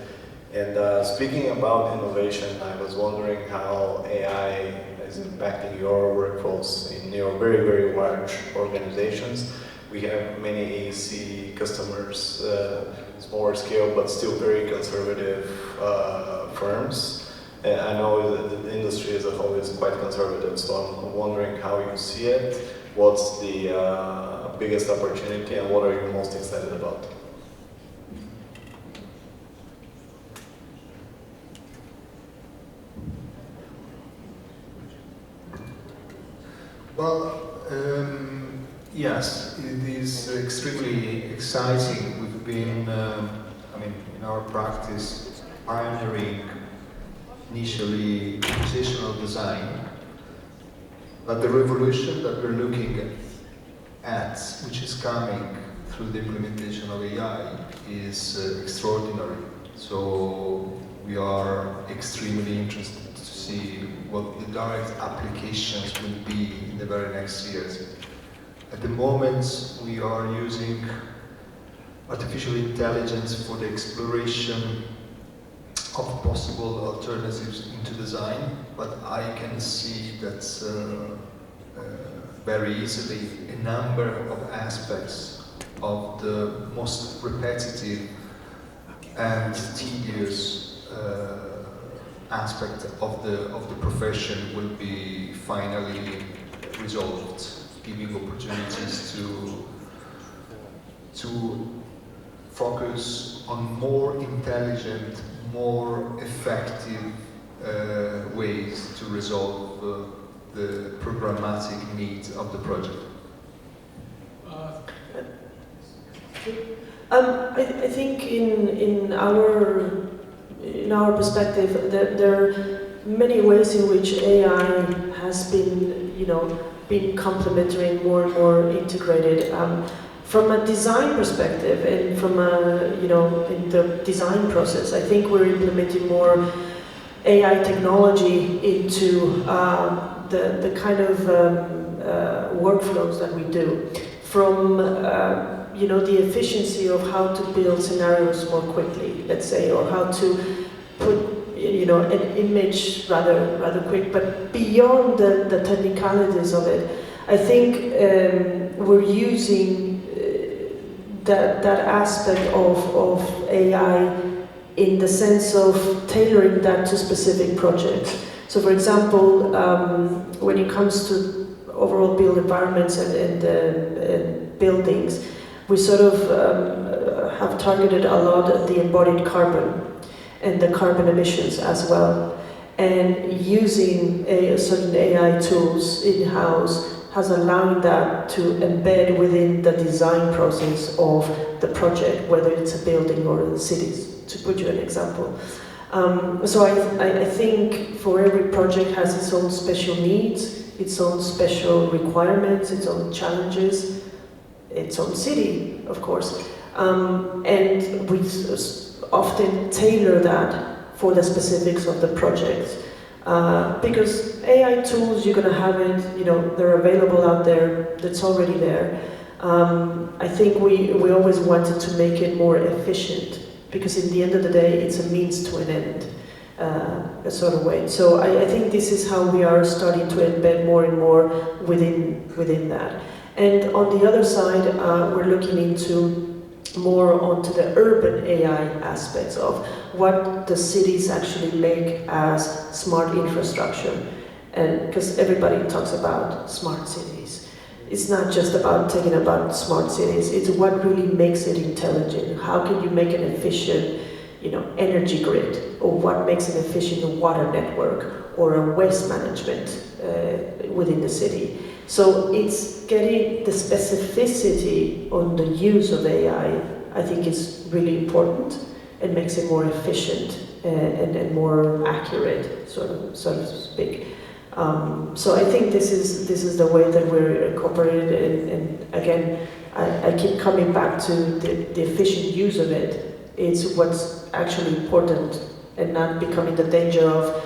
And speaking about innovation, I was wondering how AI is impacting your workflows in your very, very large organizations. We have many AEC customers, smaller scale, but still very conservative firms. And I know that the industry as a whole is quite conservative, so I'm wondering how you see it, what's the biggest opportunity, and what are you most excited about? Well, yes, it is extremely exciting. We've been, in our practice, pioneering initially positional design, but the revolution that we're looking at, which is coming through the implementation of AI, is extraordinary. So we are extremely interested to see what the direct applications will be in the very next years. At the moment, we are using artificial intelligence for the exploration of possible alternatives into design, but I can see that very easily a number of aspects of the most repetitive and tedious aspect of the profession will be finally resolved, giving opportunities to focus on more intelligent, more effective ways to resolve the programmatic needs of the project. I think in our perspective, there are many ways in which AI has been complementary and more integrated. From a design perspective and from in the design process, I think we're implementing more AI technology into the kind of workflows that we do. From the efficiency of how to build scenarios more quickly, let's say, or how to put an image rather quick, but beyond the technicalities of it, I think we're using that aspect of AI in the sense of tailoring that to specific projects. So for example, when it comes to overall built environments and buildings, we sort of have targeted a lot at the embodied carbon and the carbon emissions as well. And using certain AI tools in-house has allowed that to embed within the design process of the project, whether it's a building or cities, to put you an example. So I think for every project has its own special needs, its own special requirements, its own challenges, its own city, of course. And we often tailor that for the specifics of the project. Because AI tools, you're going to have it, they're available out there, that's already there. I think we always wanted to make it more efficient, because in the end of the day, it's a means to an end, a sort of way. So I think this is how we are starting to embed more and more within that. And on the other side, we're looking into more onto the urban AI aspects of what the cities actually make as smart infrastructure. And because everybody talks about smart cities. It's not just about talking about smart cities, it's what really makes it intelligent. How can you make an efficient, energy grid, or what makes an efficient water network, or a waste management within the city. So it's getting the specificity on the use of AI, I think is really important, and makes it more efficient and more accurate, so to speak. So I think this is the way that we're incorporated, and again, I keep coming back to the efficient use of it. It's what's actually important, and not becoming the danger of,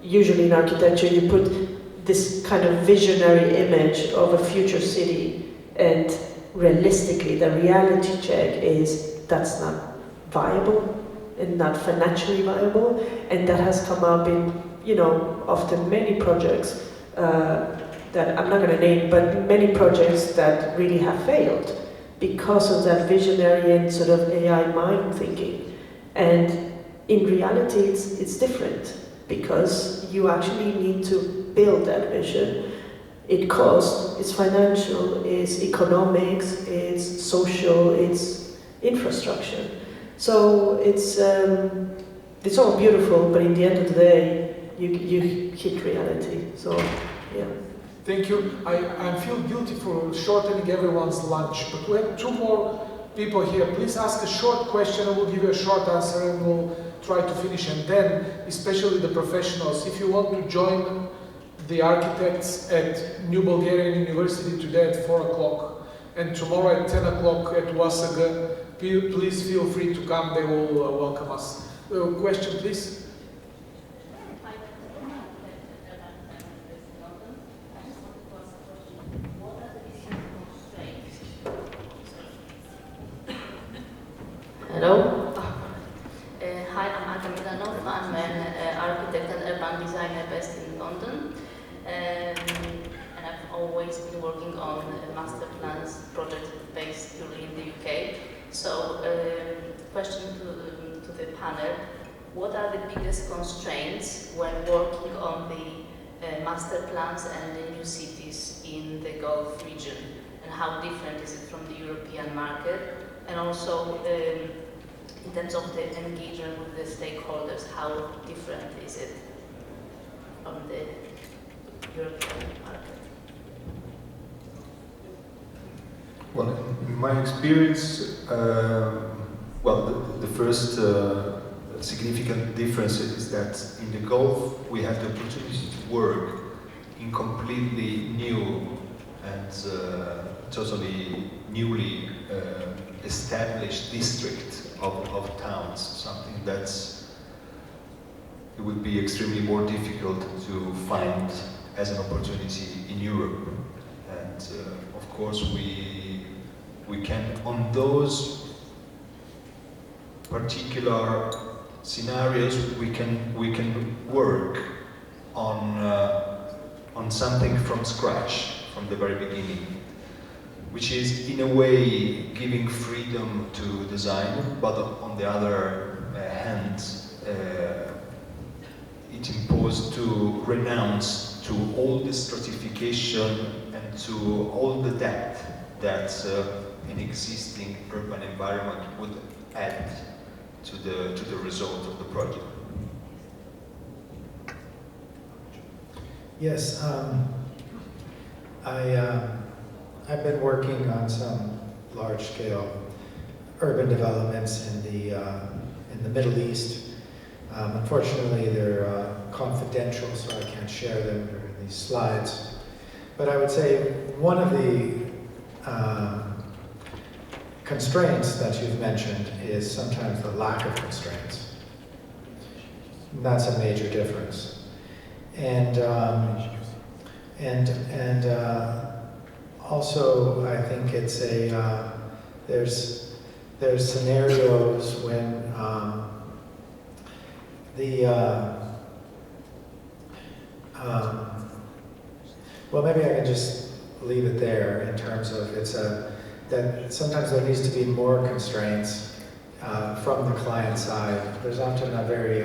usually in architecture you put this kind of visionary image of a future city, and realistically the reality check is that's not viable and not financially viable, and that has come up in, you know, often many projects that I'm not going to name, but many projects that really have failed because of that visionary and sort of AI mind thinking. And in reality, it's different, because you actually need to build that vision. It costs, it's financial, it's economics, it's social, it's infrastructure. So it's all beautiful, but in the end of the day, you hit reality. So, yeah. Thank you. I feel guilty for shortening everyone's lunch, but we have 2 more people here. Please ask a short question and we'll give you a short answer, and we'll try to finish. And then, especially the professionals, if you want to join the architects at New Bulgarian University today at 4 o'clock and tomorrow at 10 o'clock at Vassilev, please feel free to come. They will welcome us. Question, please. Hello. Hi, I'm Aga Milanov. I'm an architect and urban designer based in London. And I've always been working on master plans projects based purely in the UK. So, question to the panel: what are the biggest constraints when working on the master plans and the new cities in the Gulf region? And how different is it from the European market? And also, in terms of the engagement with the stakeholders, how different is it from the European market? Well, in my experience, the first significant difference is that in the Gulf we have the opportunity to work in completely new and totally newly established district of towns, something it would be extremely more difficult to find as an opportunity in Europe. And of course we can, on those particular scenarios, we can work on something from scratch, from the very beginning, which is in a way giving freedom to design, but on the other hand, it imposed to renounce to all the stratification and to all the depth that an existing urban environment would add to the result of the project. Yes, I've been working on some large-scale urban developments in the Middle East. Unfortunately, they're confidential, so I can't share them in these slides. But I would say one of the constraints that you've mentioned is sometimes the lack of constraints. And that's a major difference. And also, I think it's there's scenarios when well, maybe I can just leave it there in terms of that sometimes there needs to be more constraints from the client side. There's often a very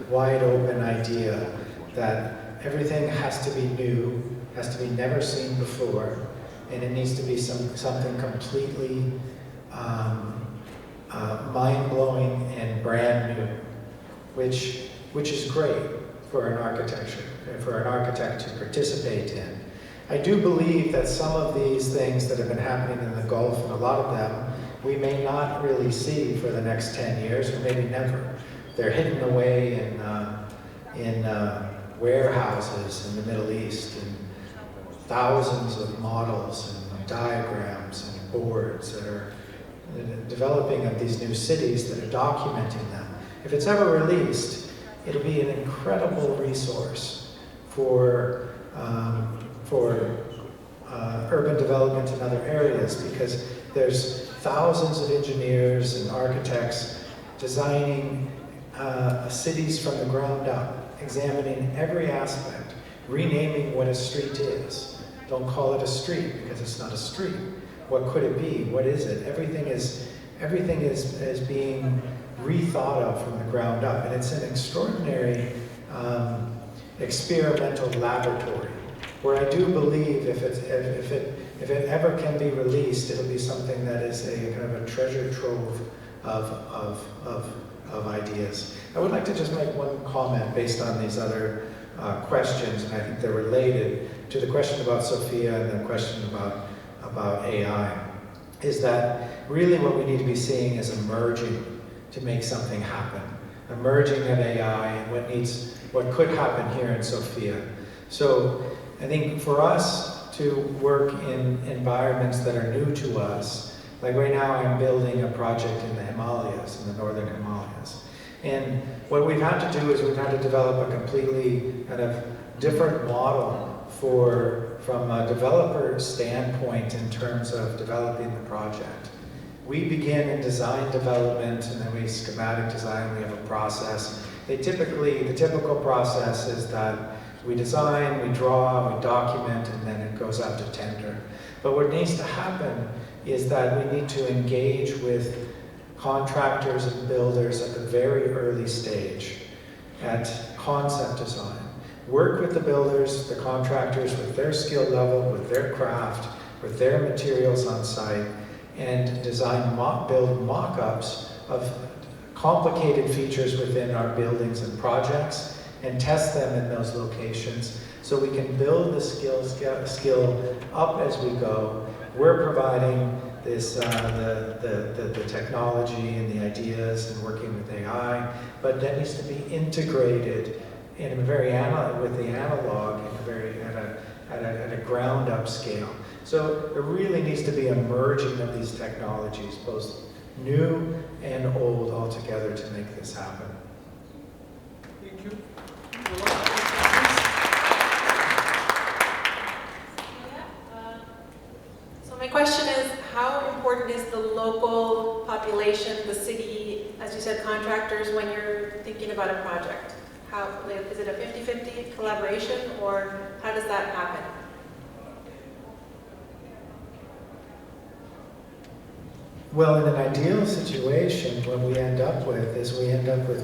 wide open idea that everything has to be new, has to be never seen before, and it needs to be something completely mind-blowing and brand new, which is great for an architect to participate in. I do believe that some of these things that have been happening in the Gulf, and a lot of them, we may not really see for the next 10 years, or maybe never. They're hidden away in warehouses in the Middle East, and thousands of models and diagrams and boards that are developing of these new cities that are documenting them. If it's ever released, it'll be an incredible resource for urban development in other areas, because there's thousands of engineers and architects designing cities from the ground up, examining every aspect, renaming what a street is. Don't call it a street because it's not a street. What could it be? What is it? Everything is being rethought of from the ground up, and it's an extraordinary experimental laboratory where I do believe if it ever can be released, it'll be something that is a kind of a treasure trove of ideas. I would like to just make one comment based on these other questions, and I think they're related to the question about Sophia and the question about AI, is that really what we need to be seeing is a merging to make something happen. A merging of AI and what could happen here in Sophia. So I think for us to work in environments that are new to us, like right now I'm building a project in the Himalayas, in the northern Himalayas. And what we've had to do is we've had to develop a completely kind of different model from a developer standpoint in terms of developing the project. We begin in design development, and then we schematic design, we have a process. The typical process is that we design, we draw, we document, and then it goes out to tender. But what needs to happen is that we need to engage with contractors and builders at the very early stage, at concept design. Work with the builders, the contractors, with their skill level, with their craft, with their materials on site, and build mock-ups of complicated features within our buildings and projects, and test them in those locations so we can build the skill up as we go. We're providing this the technology and the ideas and working with AI, but that needs to be integrated in a with the analog at a ground up scale. So there really needs to be a merging of these technologies, both new and old, all together to make this happen. Thank you. So my question is, how important is the local population, the city, as you said, contractors, when you're thinking about a project? Is it a 50-50 collaboration, or how does that happen? Well, in an ideal situation, what we end up with is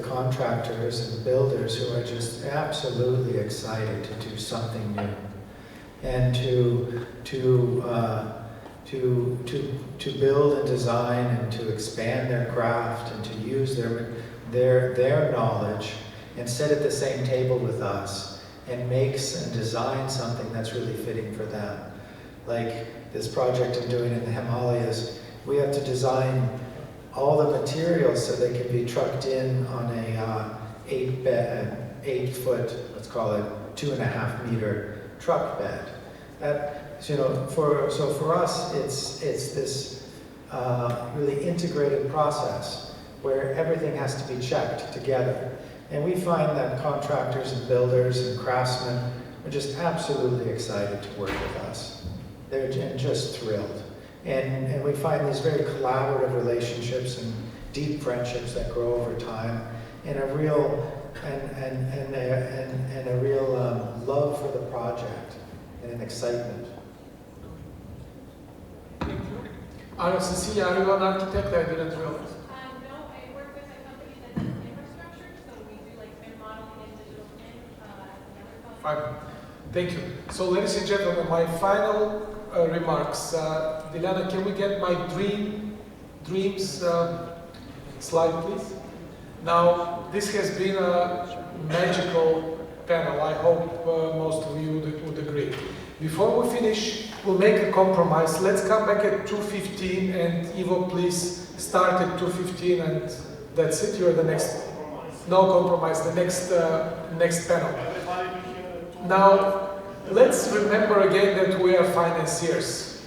contractors and builders who are just absolutely excited to do something new and to build and design and to expand their craft and to use their knowledge and sit at the same table with us and makes and designs something that's really fitting for them. Like this project I'm doing in the Himalayas, we have to design all the materials so they can be trucked in on a 8-foot, let's call it 2.5 meter truck bed. For us, it's this really integrated process where everything has to be checked together. And we find that contractors and builders and craftsmen are just absolutely excited to work with us. They're just thrilled. And we find these very collaborative relationships and deep friendships that grow over time, and a real love for the project and an excitement. Thank you. Cecilia, are you an architect? I didn't realize. No, I work with a company that does infrastructure, so we do like BIM modeling and digital twin. Fine. Thank you. So, ladies and gentlemen, my final remarks. Dilyana, can we get my dreams slide, please? Now, this has been a magical panel. I hope most of you would agree. Before we finish, we'll make a compromise. Let's come back at 2:15, and Ivo, please start at 2:15, and that's it. You're the next. No compromise. The next panel. Now, let's remember again that we are financiers.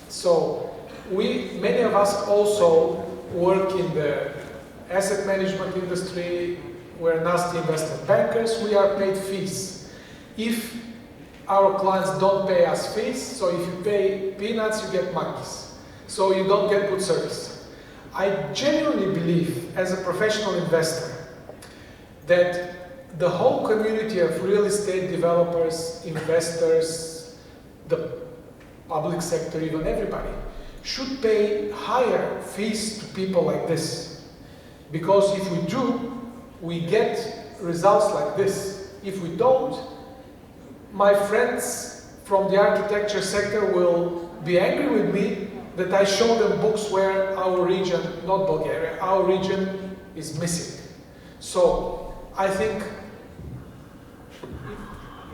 So, many of us also work in the asset management industry. We're nasty investment bankers. We are paid fees. If our clients don't pay us fees, so if you pay peanuts, you get monkeys. So you don't get good service. I genuinely believe, as a professional investor, that the whole community of real estate developers, investors, the public sector, even everybody, should pay higher fees to people like this. Because if we do, we get results like this. If we don't, my friends from the architecture sector will be angry with me that I show them books where our region, not Bulgaria, our region is missing. So I think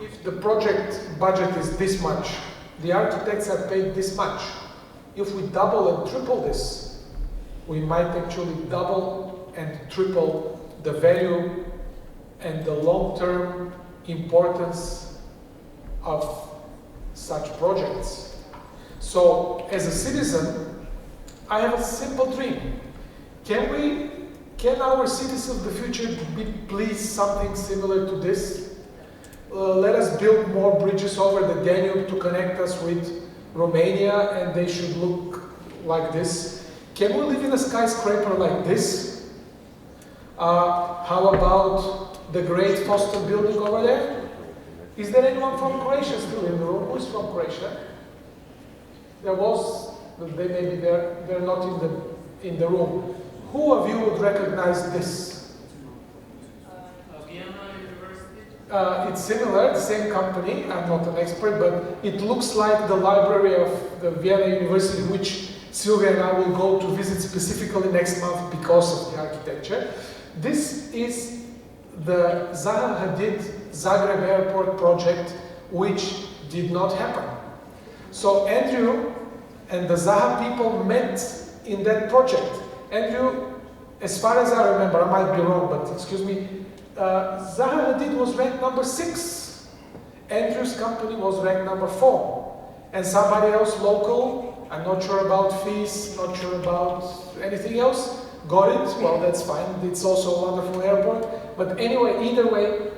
if the project budget is this much, the architects are paid this much. If we double and triple this, we might actually double and triple the value and the long-term importance of such projects. So, as a citizen, I have a simple dream. Can our cities of the future be please something similar to this? Let us build more bridges over the Danube to connect us with Romania, and they should look like this. Can we live in a skyscraper like this? How about the great Foster building over there? Is there anyone from Croatia still in the room? Who is from Croatia? There was, they maybe they're not in the room. Who of you would recognize this? Vienna University. It's similar, the same company. I'm not an expert, but it looks like the library of the Vienna University, which Sylvia and I will go to visit specifically next month because of the architecture. This is the Zaha Hadid Zagreb airport project, which did not happen. So Andrew and the Zaha people met in that project. Andrew, as far as I remember, I might be wrong, but excuse me, Zaha Hadid was ranked number 6. Andrew's company was ranked number 4. And somebody else local, I'm not sure about fees, not sure about anything else, got it. Well, that's fine. It's also a wonderful airport. But anyway, either way,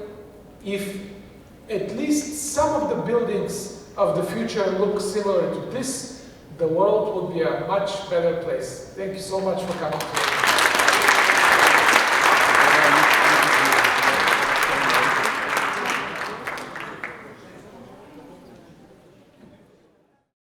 if at least some of the buildings of the future look similar to this, the world would be a much better place. Thank you so much for coming today.